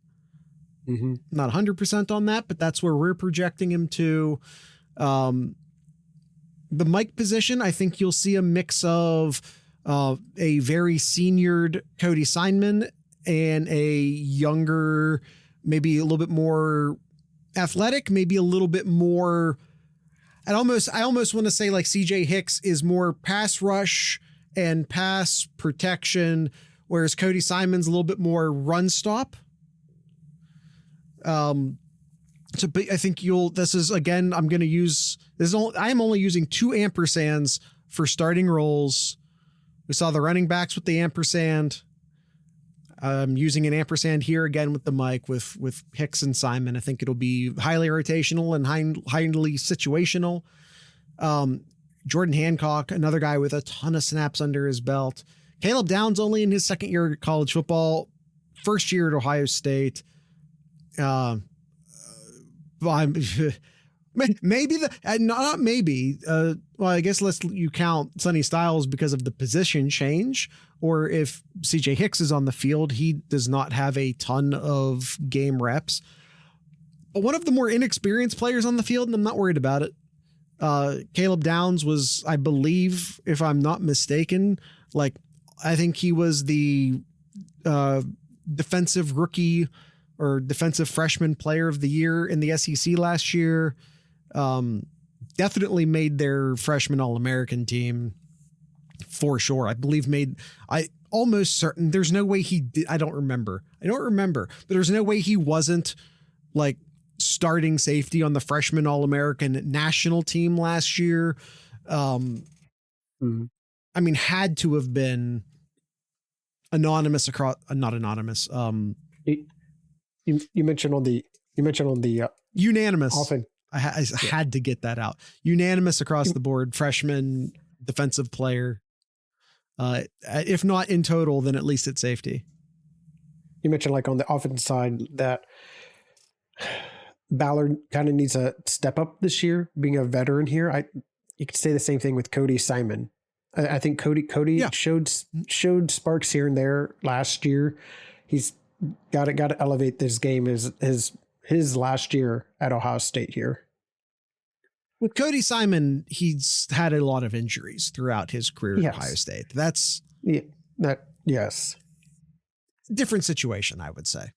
Speaker 1: Not 100% on that, but that's where we're projecting him to. The Mike position, I think you'll see a mix of a very seniored Cody Simon and a younger, maybe a little bit more athletic, maybe a little bit more. I almost want to say like CJ Hicks is more pass rush and pass protection, whereas Cody Simon's a little bit more run stop. So I think this is, again, I'm going to use this. I'm only using 2 ampersands for starting roles. We saw the running backs with the ampersand. I'm using an ampersand here again with the mic with Hicks and Simon. I think it'll be highly rotational and highly situational. Jordan Hancock, another guy with a ton of snaps under his belt. Caleb Downs only in his 2nd year of college football, 1st year at Ohio State. Maybe not maybe. Well, I guess you count Sonny Styles because of the position change, or if CJ Hicks is on the field, he does not have a ton of game reps. But one of the more inexperienced players on the field, and I'm not worried about it. Caleb Downs was, I believe, if I'm not mistaken, I think he was the defensive rookie or defensive freshman player of the year in the SEC last year. Definitely made their freshman All-American team for sure. I believe I almost certain there's no way he did. I don't remember, but there's no way he wasn't like starting safety on the freshman All-American national team last year. I mean, had to have been anonymous across, not anonymous.
Speaker 2: You mentioned on the
Speaker 1: unanimous.
Speaker 2: Often,
Speaker 1: I had to get that out. Unanimous across the board, freshman defensive player. If not in total, then at least at safety.
Speaker 2: You mentioned like on the offense side that Ballard kind of needs a step up this year, being a veteran here. You could say the same thing with Cody Simon. I think Cody showed sparks here and there last year. He's got to elevate this game as his last year at Ohio State here.
Speaker 1: With Cody Simon, he's had a lot of injuries throughout his career at Ohio State.
Speaker 2: Yes.
Speaker 1: Different situation, I would say.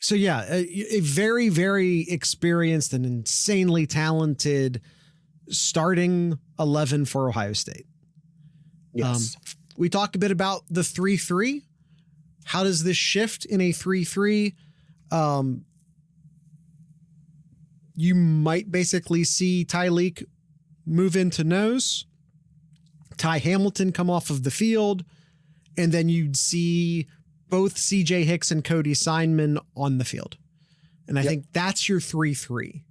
Speaker 1: So yeah, a very, very experienced and insanely talented starting 11 for Ohio State.
Speaker 2: Yes.
Speaker 1: We talked a bit about the 3-3. How does this shift in a 3-3? You might basically see Tyleek move into nose, Ty Hamilton come off of the field, and then you'd see both CJ Hicks and Cody Signman on the field. And I think that's your 3-3.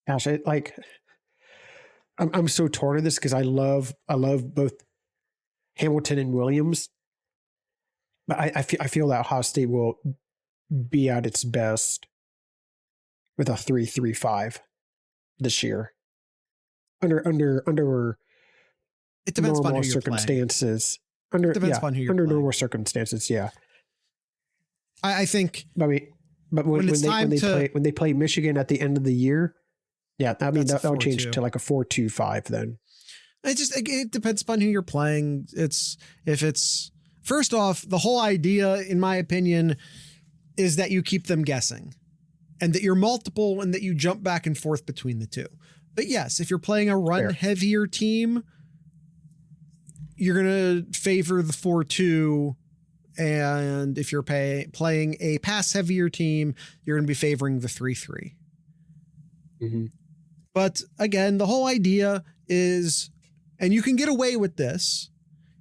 Speaker 2: Gosh, I'm so torn on this because I love both Hamilton and Williams, but I feel that Ohio State will be at its best with a 3-3-5 this year under
Speaker 1: It depends upon
Speaker 2: normal
Speaker 1: who you're
Speaker 2: circumstances.
Speaker 1: Playing. Depends upon who you're
Speaker 2: under
Speaker 1: playing.
Speaker 2: normal circumstances. Yeah,
Speaker 1: I think.
Speaker 2: but when they play Michigan at the end of the year, yeah, I mean that'll change to like a 4-2-5 then.
Speaker 1: It depends upon who you're playing. First off, the whole idea, in my opinion, is that you keep them guessing and that you're multiple and that you jump back and forth between the two. But yes, if you're playing a run heavier team, you're going to favor the 4-2. And if you're playing a pass heavier team, you're going to be favoring the 3-3.
Speaker 2: Mm-hmm.
Speaker 1: But again, the whole idea is, and you can get away with this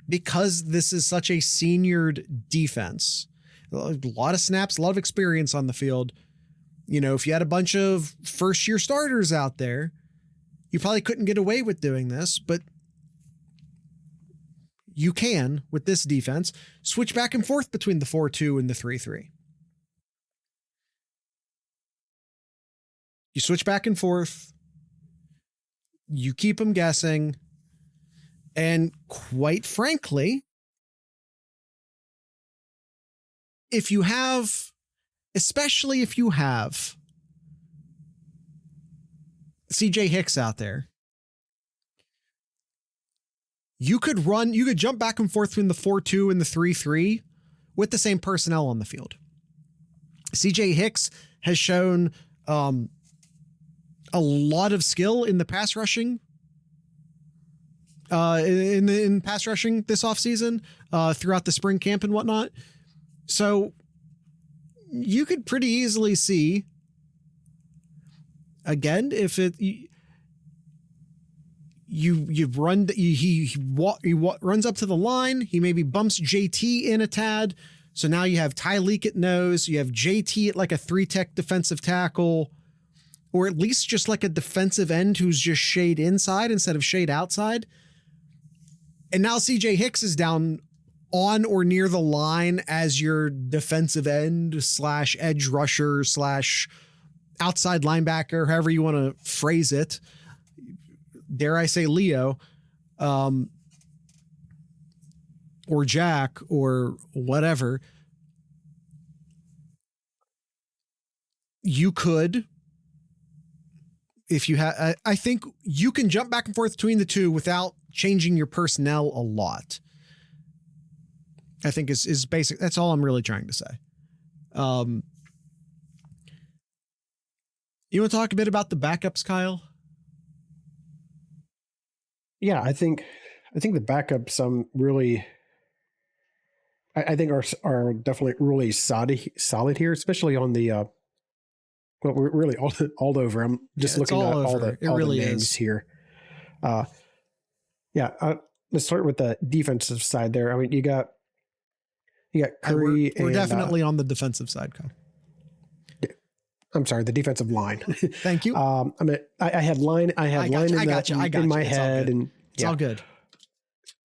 Speaker 1: because this is such a seniored defense, a lot of snaps, a lot of experience on the field. You know, if you had a bunch of first year starters out there, you probably couldn't get away with doing this, but you can, with this defense, switch back and forth between the 4-2 and the 3-3. You switch back and forth. You keep them guessing. And quite frankly, especially if you have CJ Hicks out there, you could jump back and forth between the 4-2 and the 3-3 with the same personnel on the field. CJ Hicks has shown a lot of skill in the pass rushing, in pass rushing this offseason, throughout the spring camp and whatnot. So you could pretty easily see, again, if he runs up to the line, he maybe bumps JT in a tad. So now you have Tyleek at nose, you have JT at like a 3-tech defensive tackle, or at least just like a defensive end who's just shade inside instead of shade outside. And now CJ Hicks is down on or near the line as your defensive end / edge rusher / outside linebacker, however you want to phrase it. Dare I say Leo, or Jack, or whatever. You could, if you have, I think you can jump back and forth between the two without changing your personnel a lot. I think is basic. That's all I'm really trying to say. You want to talk a bit about the backups, Kyle?
Speaker 2: Yeah, I think the backups really, I think are definitely really solid here, especially on the well, we're really all over. I'm just looking at all the names here. Let's start with the defensive side there. I mean, you got Curry.
Speaker 1: We're definitely on the defensive side, Kyle.
Speaker 2: I'm sorry, the defensive line.
Speaker 1: Thank you.
Speaker 2: I had line in my head, and
Speaker 1: it's all good.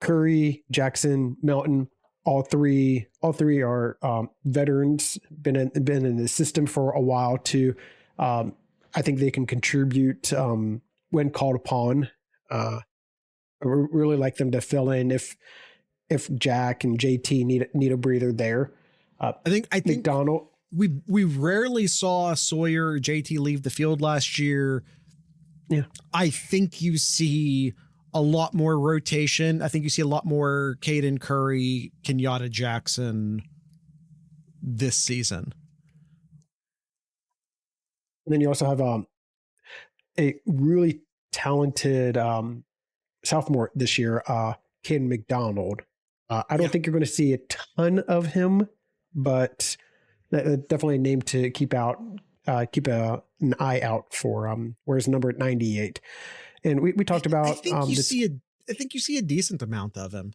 Speaker 2: Curry, Jackson, Melton, all three are veterans, been in the system for a while too. I think they can contribute when called upon. I really like them to fill in if Jack and JT need a breather there.
Speaker 1: I think
Speaker 2: McDonald.
Speaker 1: We rarely saw Sawyer or JT leave the field last year.
Speaker 2: Yeah.
Speaker 1: I think you see a lot more rotation. I think you see a lot more Caden Curry, Kenyatta Jackson this season.
Speaker 2: And then you also have a really talented sophomore this year, Caden McDonald. I don't think you're going to see a ton of him, but definitely a name to keep an eye out for. Whereas number 98, and we talked about.
Speaker 1: I think you see a decent amount of him.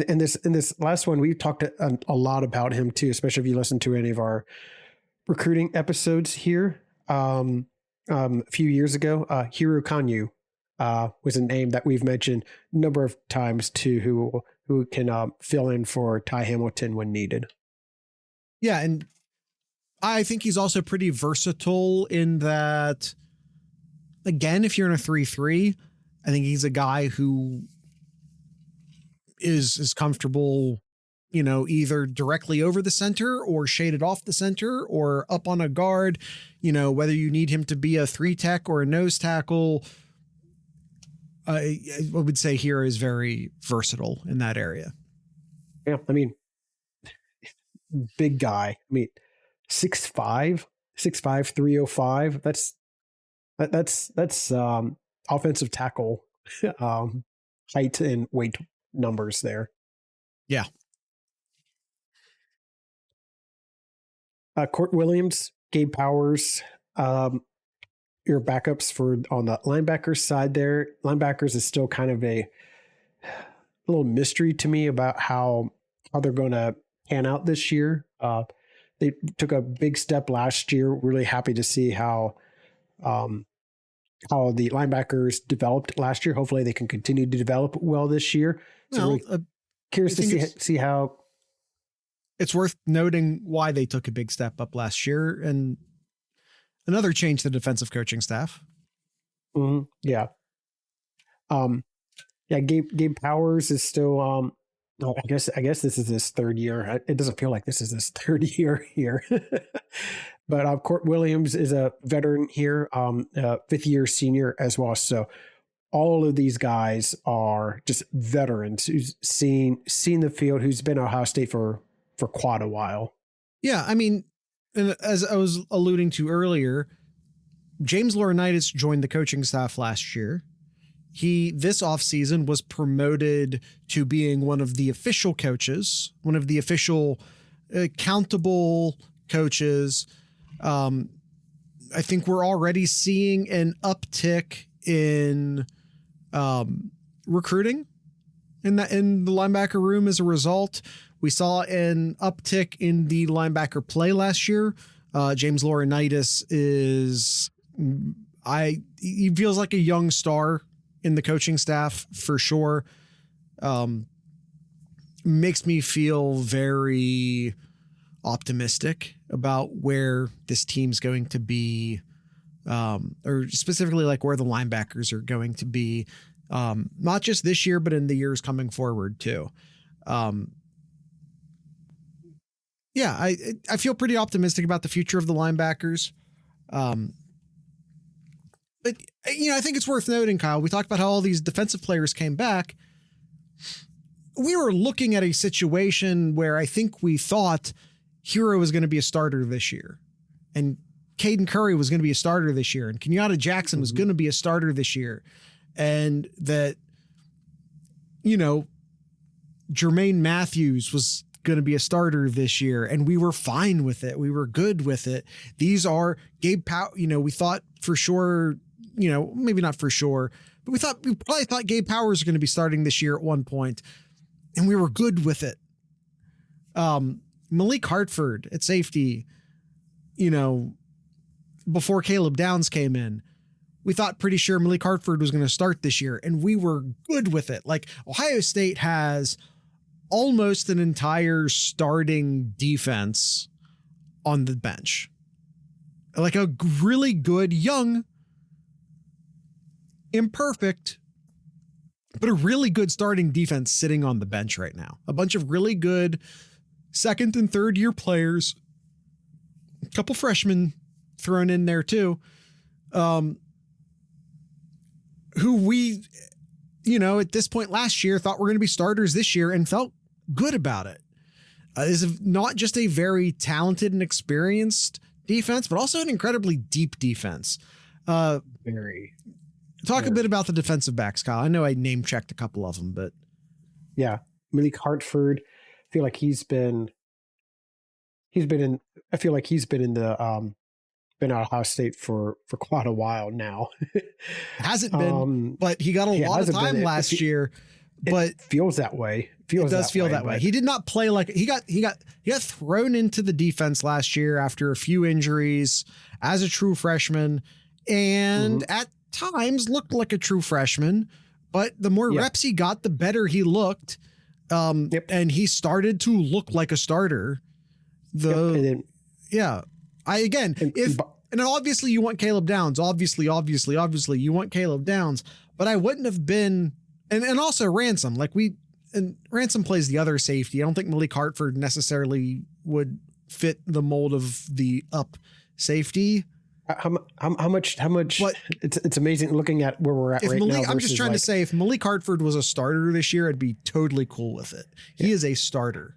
Speaker 2: And this last one, we talked a lot about him too, especially if you listen to any of our recruiting episodes here. A few years ago, Hiro Kanyu was a name that we've mentioned a number of times too, who can fill in for Ty Hamilton when needed.
Speaker 1: Yeah, and I think he's also pretty versatile in that, again, if you're in a 3-3, I think he's a guy who is comfortable, either directly over the center or shaded off the center or up on a guard, whether you need him to be a 3-tech or a nose tackle. I would say Hero is very versatile in that area.
Speaker 2: Yeah. I mean, big guy. I mean, 6'5", 305. That's offensive tackle height and weight numbers there.
Speaker 1: Yeah.
Speaker 2: Court Williams, Gabe Powers, your backups for on the linebackers side there. Linebackers is still kind of a little mystery to me about how they're going to pan out this year. They took a big step last year. Really happy to see how the linebackers developed last year. Hopefully they can continue to develop well this year. So really curious to see how.
Speaker 1: It's worth noting why they took a big step up last year and another change to the defensive coaching staff.
Speaker 2: Mm-hmm. Yeah. Gabe Powers is still, I guess this is his third year. It doesn't feel like this is his third year here, but Court Williams is a veteran here, fifth year senior as well. So all of these guys are just veterans who's seen the field, who's been at Ohio State for quite a while.
Speaker 1: Yeah. I mean, and as I was alluding to earlier, James Laurinaitis joined the coaching staff last year. He, this offseason, was promoted to being one of the official coaches, one of the official accountable coaches. I think we're already seeing an uptick in recruiting in the linebacker room as a result. We saw an uptick in the linebacker play last year. James Laurinaitis he feels like a young star in the coaching staff for sure. Makes me feel very optimistic about where this team's going to be, or specifically like where the linebackers are going to be, not just this year, but in the years coming forward too. Yeah, I feel pretty optimistic about the future of the linebackers. But, I think it's worth noting, Kyle, we talked about how all these defensive players came back. We were looking at a situation where I think we thought Hero was going to be a starter this year, and Caden Curry was going to be a starter this year, and Kenyatta Jackson was going to be a starter this year, and that, Jermaine Matthews was going to be a starter this year, and we were fine with it. We were good with it. These are Gabe Powell. We thought for sure, maybe not for sure, but we probably thought Gabe Powers was going to be starting this year at one point, and we were good with it. Malik Hartford at safety, before Caleb Downs came in, we thought pretty sure Malik Hartford was going to start this year, and we were good with it. Like, Ohio State has almost an entire starting defense on the bench. Like a really good, young, imperfect, but a really good starting defense sitting on the bench right now. A bunch of really good second and third year players, a couple freshmen thrown in there too, who we, at this point last year thought were going to be starters this year and felt good about it. is not just a very talented and experienced defense, but also an incredibly deep defense.
Speaker 2: Very.
Speaker 1: Talk a bit about the defensive backs, Kyle. I know I name checked a couple of them, but
Speaker 2: yeah, Malik Hartford. I feel like he's been in the been at Ohio State for quite a while now.
Speaker 1: Hasn't been, but he got a lot of time last year. But
Speaker 2: it feels that way.
Speaker 1: It does feel that way. He did not play like he got thrown into the defense last year after a few injuries as a true freshman, and at times looked like a true freshman. But the more reps he got, the better he looked, and he started to look like a starter. And obviously you want Caleb Downs. Obviously you want Caleb Downs. But I wouldn't have been, and also Ransom. Ransom plays the other safety. I don't think Malik Hartford necessarily would fit the mold of the up safety.
Speaker 2: How much? But it's amazing looking at where we're at right now.
Speaker 1: I'm just trying to say, if Malik Hartford was a starter this year, I'd be totally cool with it. He is a starter.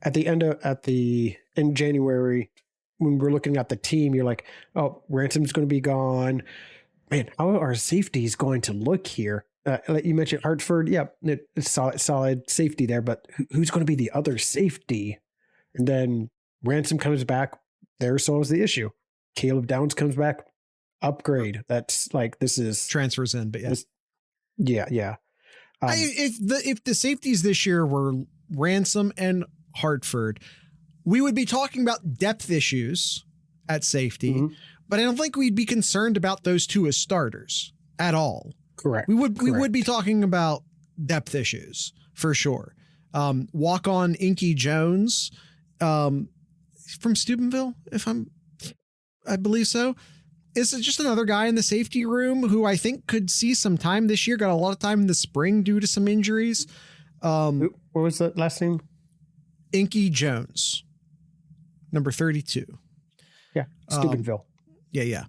Speaker 1: In January, when we're looking at the team, you're like, oh, Ransom's going to be gone. Man, how are safeties going to look here? Like you mentioned Hartford. Yeah, it's solid safety there, but who's going to be the other safety? And then Ransom comes back. There solves the issue. Caleb Downs comes back. Upgrade. That's like, this is transfers in, but
Speaker 2: yeah.
Speaker 1: If the safeties this year were Ransom and Hartford, we would be talking about depth issues at safety, but I don't think we'd be concerned about those two as starters at all.
Speaker 2: Correct.
Speaker 1: We would be talking about depth issues for sure. Walk on Inky Jones, from Steubenville, I believe so. Is just another guy in the safety room who I think could see some time this year. Got a lot of time in the spring due to some injuries.
Speaker 2: What was that last name?
Speaker 1: Inky Jones, number 32.
Speaker 2: Yeah, Steubenville.
Speaker 1: Yeah.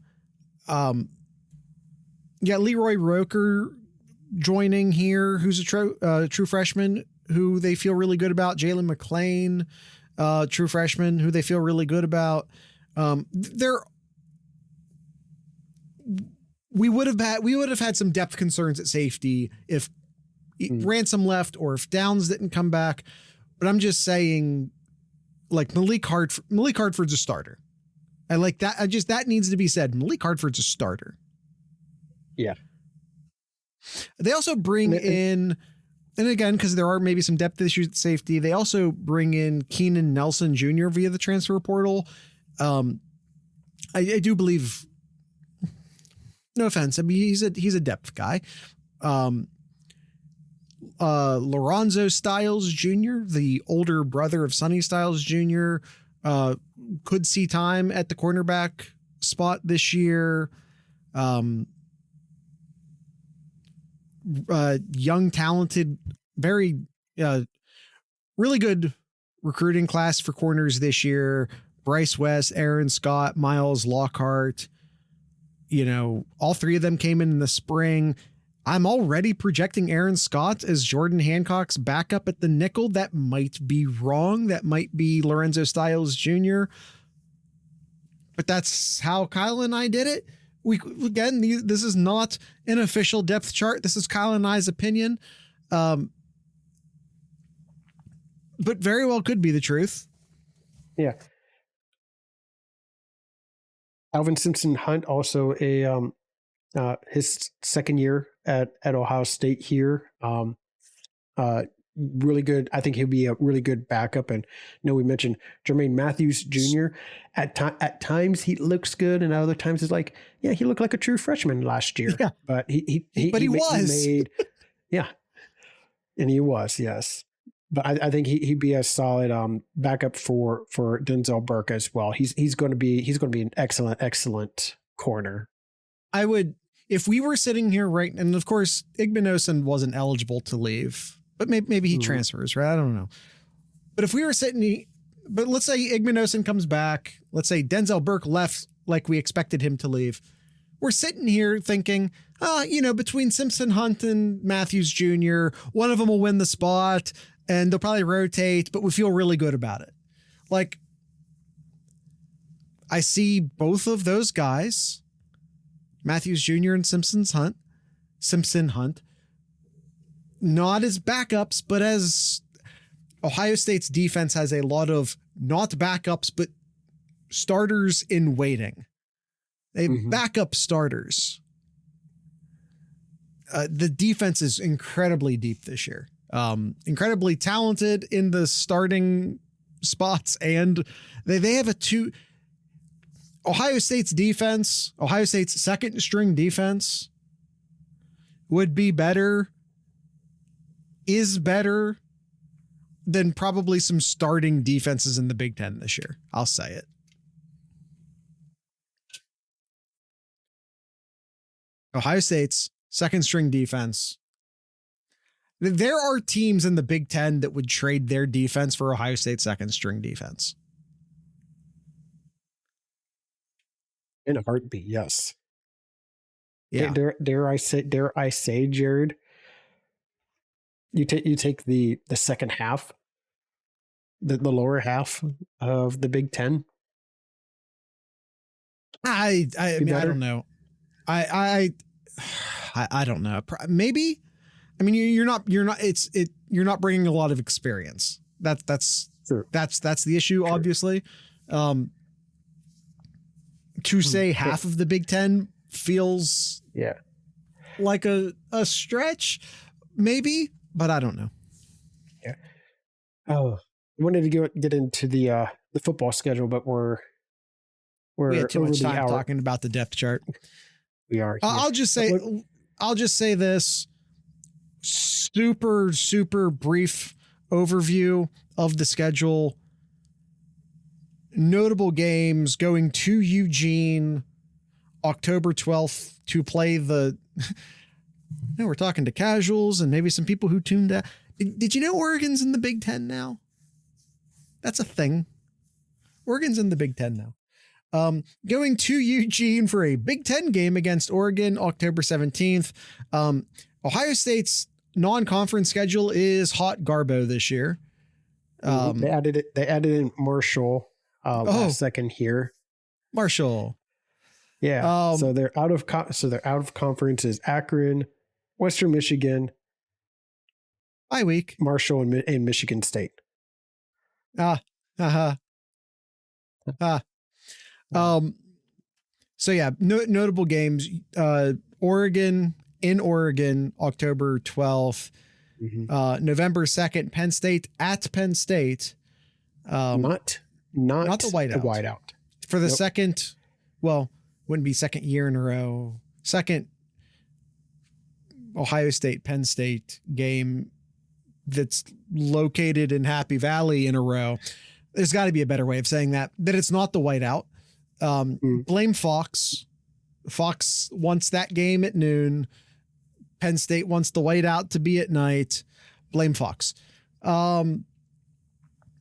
Speaker 1: Leroy Roker joining here, who's a true freshman who they feel really good about. Jalen McClain, true freshman who they feel really good about. We would have had some depth concerns at safety if Ransom left or if Downs didn't come back. But I'm just saying, like, Malik Hartford's a starter. I like that. That needs to be said. Malik Hartford's a starter.
Speaker 2: Yeah.
Speaker 1: They also bring in, and again, because there are maybe some depth issues at safety, they also bring in Keenan Nelson Jr. via the transfer portal. I do believe, no offense, I mean, he's a depth guy. Lorenzo Styles Jr., the older brother of Sonny Styles Jr., could see time at the cornerback spot this year. Young, talented, very, really good recruiting class for corners this year. Bryce West, Aaron Scott, Miles Lockhart, all three of them came in the spring. I'm already projecting Aaron Scott as Jordan Hancock's backup at the nickel. That might be wrong. That might be Lorenzo Styles Jr. But that's how Kyle and I did it. This is not an official depth chart. This is Kyle and I's opinion. But very well could be the truth.
Speaker 2: Yeah. Alvin Simpson Hunt, also his second year at Ohio State here. Really good. I think he'll be a really good backup. And we mentioned Jermaine Matthews Jr. At times he looks good, and other times it's like, yeah, he looked like a true freshman last year. Yeah. But he was. And he was, yes. But I think he'd be a solid backup for Denzel Burke as well. He's going to be an excellent corner.
Speaker 1: I would, if we were sitting here right, and of course Igbinosun wasn't eligible to leave, but maybe he transfers, right? I don't know. But if we were but let's say Igbinosun comes back, let's say Denzel Burke left like we expected him to leave. we're sitting here thinking, between Simpson, Hunt, and Matthews Jr., one of them will win the spot and they'll probably rotate, but we feel really good about it. Like, I see both of those guys, Matthews Jr. and Simpson Hunt, not as backups, but as Ohio State's defense has a lot of not backups, but starters in waiting. They have backup starters. The defense is incredibly deep this year. Incredibly talented in the starting spots, and they have Ohio State's defense, Ohio State's second string defense would be better, is better than probably some starting defenses in the Big Ten this year. I'll say it. Ohio State's second string defense. There are teams in the Big Ten that would trade their defense for Ohio State's second string defense.
Speaker 2: In a heartbeat, yes.
Speaker 1: Yeah.
Speaker 2: Dare I say, Jared, you take the second half, the lower half of the Big Ten.
Speaker 1: I mean, I don't know. I don't know. Maybe. I mean, you're not bringing a lot of experience. That's
Speaker 2: True.
Speaker 1: That's the issue,
Speaker 2: True.
Speaker 1: obviously. To say half of the Big Ten feels like a stretch, maybe, but I don't know.
Speaker 2: Yeah. Oh, I wanted to get into the football schedule, but we
Speaker 1: had too much
Speaker 2: over the
Speaker 1: time
Speaker 2: hour.
Speaker 1: talking about the depth chart.
Speaker 2: We are.
Speaker 1: I'll just say this super brief overview of the schedule. Notable games going to Eugene, October 12th to play we're talking to casuals and maybe some people who tuned out. Did you know Oregon's in the Big Ten now? That's a thing. Oregon's in the Big Ten now. Going to Eugene for a Big Ten game against Oregon, October 17th. Ohio State's non-conference schedule is hot garbo this year.
Speaker 2: They added in Marshall last second here.
Speaker 1: Marshall.
Speaker 2: Yeah. So they're out of conference is Akron, Western Michigan,
Speaker 1: bye week,
Speaker 2: Marshall, and Michigan State.
Speaker 1: So yeah, notable games. Oregon in Oregon, October 12th. November 2nd, Penn State at Penn State.
Speaker 2: Not the whiteout.
Speaker 1: For the second, well, wouldn't be second year in a row. Second Ohio State, Penn State game that's located in Happy Valley in a row. There's got to be a better way of saying that it's not the whiteout. Blame Fox. Fox wants that game at noon. Penn State wants the whiteout to be at night. Blame Fox.
Speaker 2: November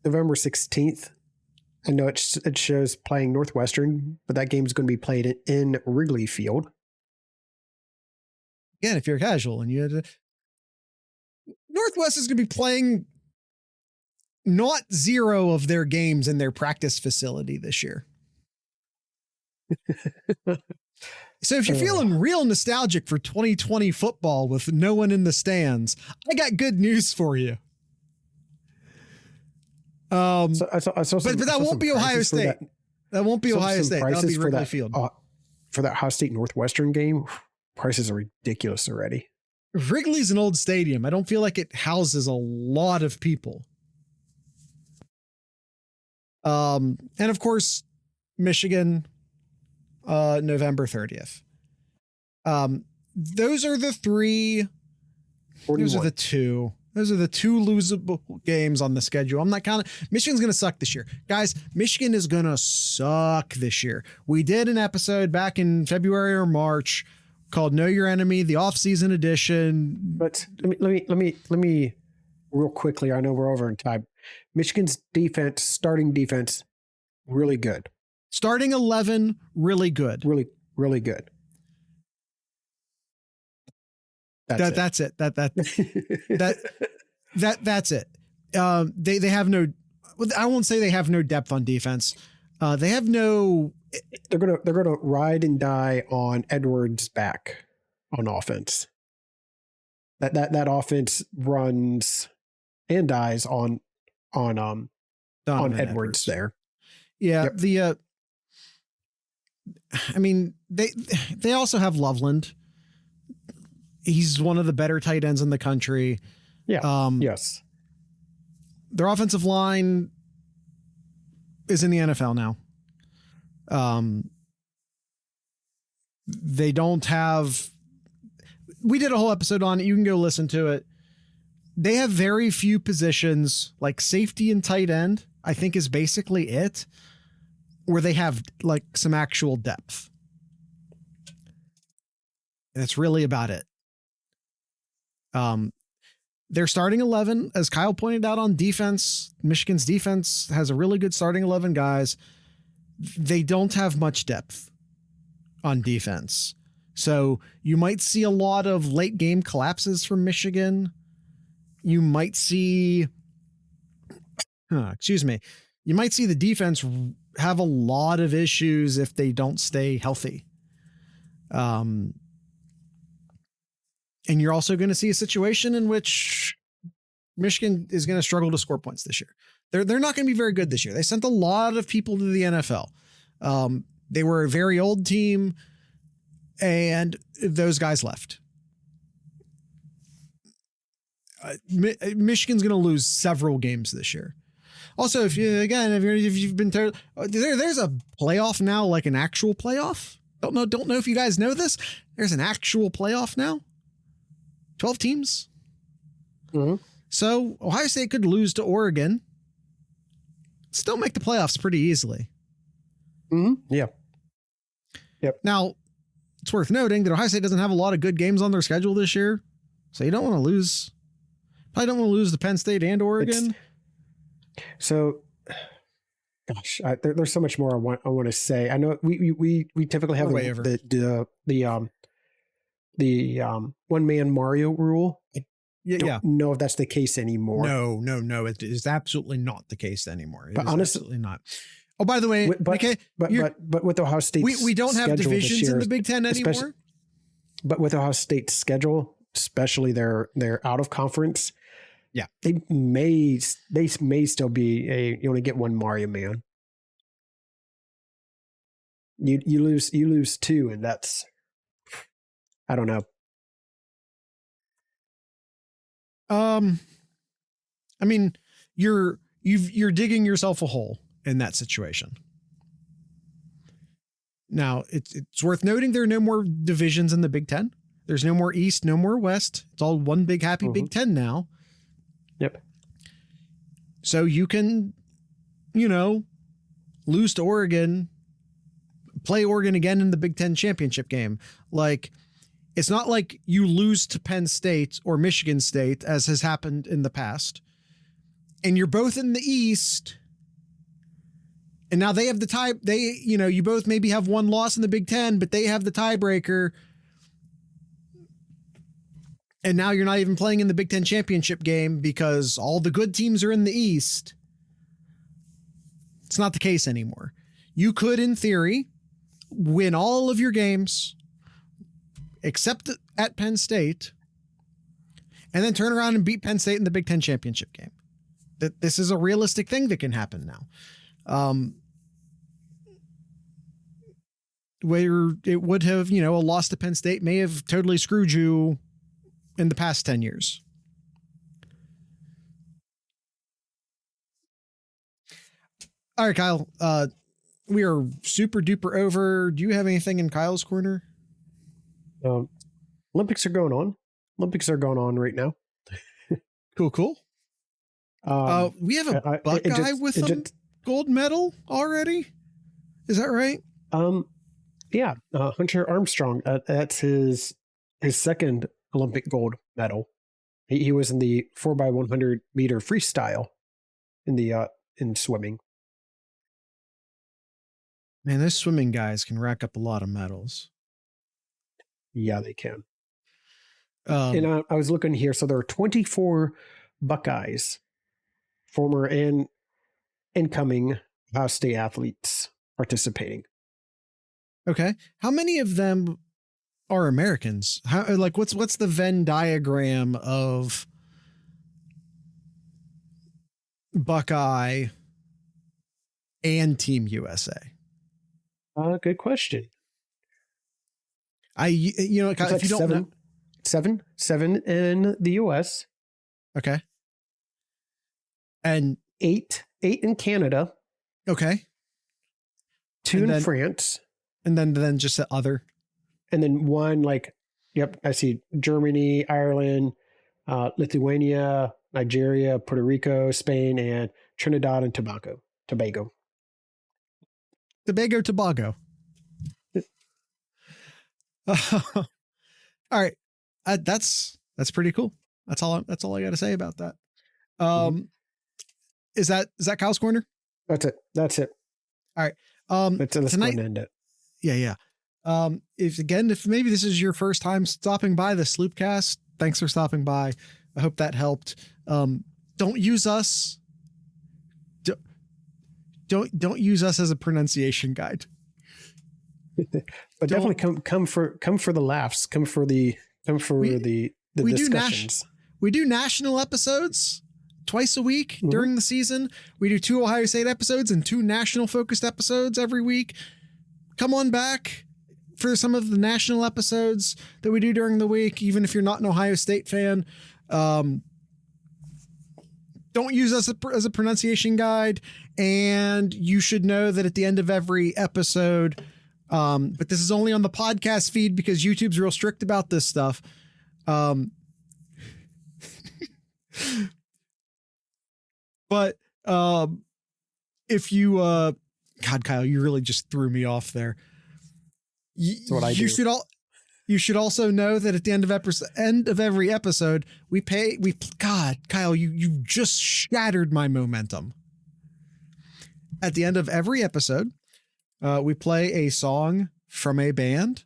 Speaker 2: 16th. I know it shows playing Northwestern, but that game is going to be played in Wrigley Field.
Speaker 1: Again, if you're casual and you had Northwest is going to be playing not zero of their games in their practice facility this year. So if you're feeling real nostalgic for 2020 football with no one in the stands, I got good news for you. But that won't be Ohio State. That won't be Ohio State. That'll be Wrigley Field.
Speaker 2: For that Ohio State Northwestern game, prices are ridiculous already.
Speaker 1: Wrigley's an old stadium. I don't feel like it houses a lot of people. And of course, Michigan, November 30th. Those are the three. 41. Those are the two losable games on the schedule. I'm not counting. Michigan's going to suck this year. Guys, Michigan is going to suck this year. We did an episode back in February or March called Know Your Enemy, the Offseason edition.
Speaker 2: But let me real quickly. I know we're over in time. Michigan's defense, starting defense, really good.
Speaker 1: Starting 11, really good.
Speaker 2: Really good.
Speaker 1: That's it. That's it. They have no. I won't say they have no depth on defense. They have no.
Speaker 2: They're gonna ride and die on Edwards' back on offense. That offense runs and dies on Edwards there.
Speaker 1: Yeah. Yep. I mean, they also have Loveland. He's one of the better tight ends in the country.
Speaker 2: Yeah. Yes.
Speaker 1: Their offensive line is in the NFL now. They don't have. We did a whole episode on it. You can go listen to it. They have very few positions, like safety and tight end, I think is basically it, where they have like some actual depth. And that's really about it. Their starting 11, as Kyle pointed out on defense, Michigan's defense has a really good starting 11 guys. They don't have much depth on defense. So you might see a lot of late game collapses from Michigan. You might see, you might see the defense have a lot of issues if they don't stay healthy. And you're also going to see a situation in which Michigan is going to struggle to score points this year. They're not going to be very good this year. They sent a lot of people to the NFL. They were a very old team, and those guys left. Michigan's going to lose several games this year. Also, if you've been told, there's a playoff now, like an actual playoff. Don't know if you guys know this. There's an actual playoff now. 12 teams.
Speaker 2: Mm-hmm.
Speaker 1: So Ohio State could lose to Oregon, still make the playoffs pretty easily.
Speaker 2: Mm-hmm. Yeah. Yep.
Speaker 1: Now, it's worth noting that Ohio State doesn't have a lot of good games on their schedule this year, so you don't want to lose. Probably don't want to lose to Penn State and Oregon.
Speaker 2: So, gosh, there's so much more I want to say. I know we typically have the one man Mario rule. I don't know if that's the case anymore.
Speaker 1: No. It is absolutely not the case anymore.
Speaker 2: But honestly,
Speaker 1: absolutely not. Oh, by the way,
Speaker 2: but with Ohio State,
Speaker 1: we don't have divisions in the Big Ten anymore.
Speaker 2: But with Ohio State's schedule, especially their out of conference,
Speaker 1: yeah,
Speaker 2: they may still be you only get one Mario man. You lose two, and that's, I don't know.
Speaker 1: I mean, you're digging yourself a hole in that situation. Now, it's worth noting there are no more divisions in the Big Ten. There's no more East, no more West. It's all one big happy Big Ten now.
Speaker 2: Yep.
Speaker 1: So you can, lose to Oregon, play Oregon again in the Big Ten championship game. Like, it's not like you lose to Penn State or Michigan State, as has happened in the past, and you're both in the East. And now they have the tie. You both maybe have one loss in the Big Ten, but they have the tiebreaker. And now you're not even playing in the Big Ten championship game because all the good teams are in the East. It's not the case anymore. You could, in theory, win all of your games, except at Penn State, and then turn around and beat Penn State in the Big Ten championship game. This is a realistic thing that can happen now. Where it would have, a loss to Penn State may have totally screwed you in the past 10 years. All right, Kyle, we are super duper over. Do you have anything in Kyle's corner?
Speaker 2: Olympics are going on. Olympics are going on right now.
Speaker 1: Cool. We have a Buckeye with a gold medal already. Is that right?
Speaker 2: Yeah. Hunter Armstrong. That's his second Olympic gold medal. He was in the 4x100 meter freestyle in swimming.
Speaker 1: Man, those swimming guys can rack up a lot of medals.
Speaker 2: Yeah, they can. And I was looking here. So there are 24 Buckeyes, former and incoming Ohio State athletes participating.
Speaker 1: Okay. How many of them are Americans? How, like, what's the Venn diagram of Buckeye and Team USA?
Speaker 2: Good question.
Speaker 1: If you don't know.
Speaker 2: Seven in the US.
Speaker 1: Okay. And
Speaker 2: eight in Canada.
Speaker 1: Okay.
Speaker 2: 2 in France.
Speaker 1: And then just the other.
Speaker 2: And then one, I see Germany, Ireland, Lithuania, Nigeria, Puerto Rico, Spain, and Trinidad and Tobago.
Speaker 1: Tobago. All right. That's pretty cool. That's all I got to say about that. Is that Kyle's Corner?
Speaker 2: That's it.
Speaker 1: All right.
Speaker 2: Let's go ahead and end it.
Speaker 1: Yeah. If maybe this is your first time stopping by the Sloopcast, thanks for stopping by. I hope that helped. Don't use us. Don't use us as a pronunciation guide.
Speaker 2: But definitely come for the laughs. Come for the discussions.
Speaker 1: We do national episodes twice a week during the season. We do 2 Ohio State episodes and 2 national focused episodes every week. Come on back for some of the national episodes that we do during the week, even if you're not an Ohio State fan. Don't use us as a pronunciation guide. And you should know that at the end of every episode, but this is only on the podcast feed because YouTube's real strict about this stuff. But if you, God, Kyle, you really just threw me off there.
Speaker 2: That's what I do.
Speaker 1: You should also know that at the end of every episode, God, Kyle, you just shattered my momentum. At the end of every episode, we play a song from a band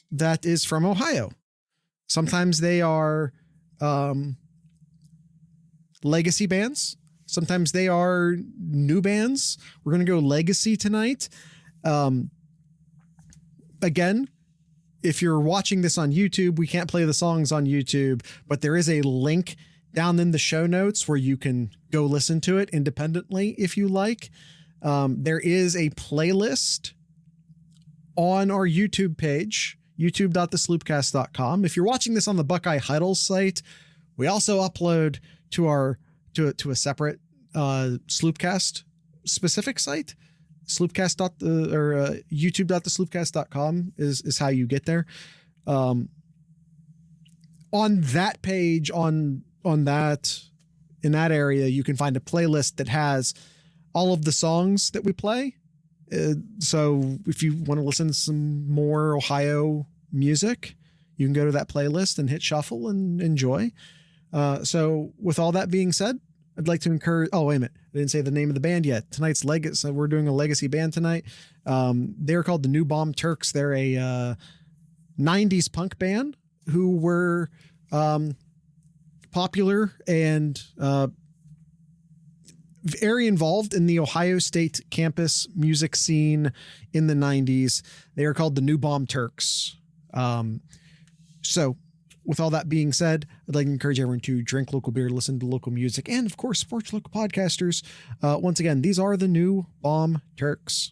Speaker 1: that is from Ohio. Sometimes they are legacy bands. Sometimes they are new bands. We're going to go legacy tonight. Again, if you're watching this on YouTube, we can't play the songs on YouTube, but there is a link down in the show notes where you can go listen to it independently if you like. There is a playlist on our YouTube page, youtube.thesloopcast.com. If you're watching this on the Buckeye Huddle site, we also upload to a separate Sloopcast specific site. youtube.thesloopcast.com is how you get there. On that page, in that area, you can find a playlist that has all of the songs that we play. So if you want to listen to some more Ohio music, you can go to that playlist and hit shuffle and enjoy. So with all that being said, I'd like to encourage, wait a minute. I didn't say the name of the band yet. Tonight's legacy. We're doing a legacy band tonight. They're called the New Bomb Turks. They're a 90s punk band who were popular and very involved in the Ohio State campus music scene in the 90s. They are called the New Bomb Turks. So with all that being said, I'd like to encourage everyone to drink local beer, listen to local music, and of course, support local podcasters. Once again, these are the New Bomb Turks.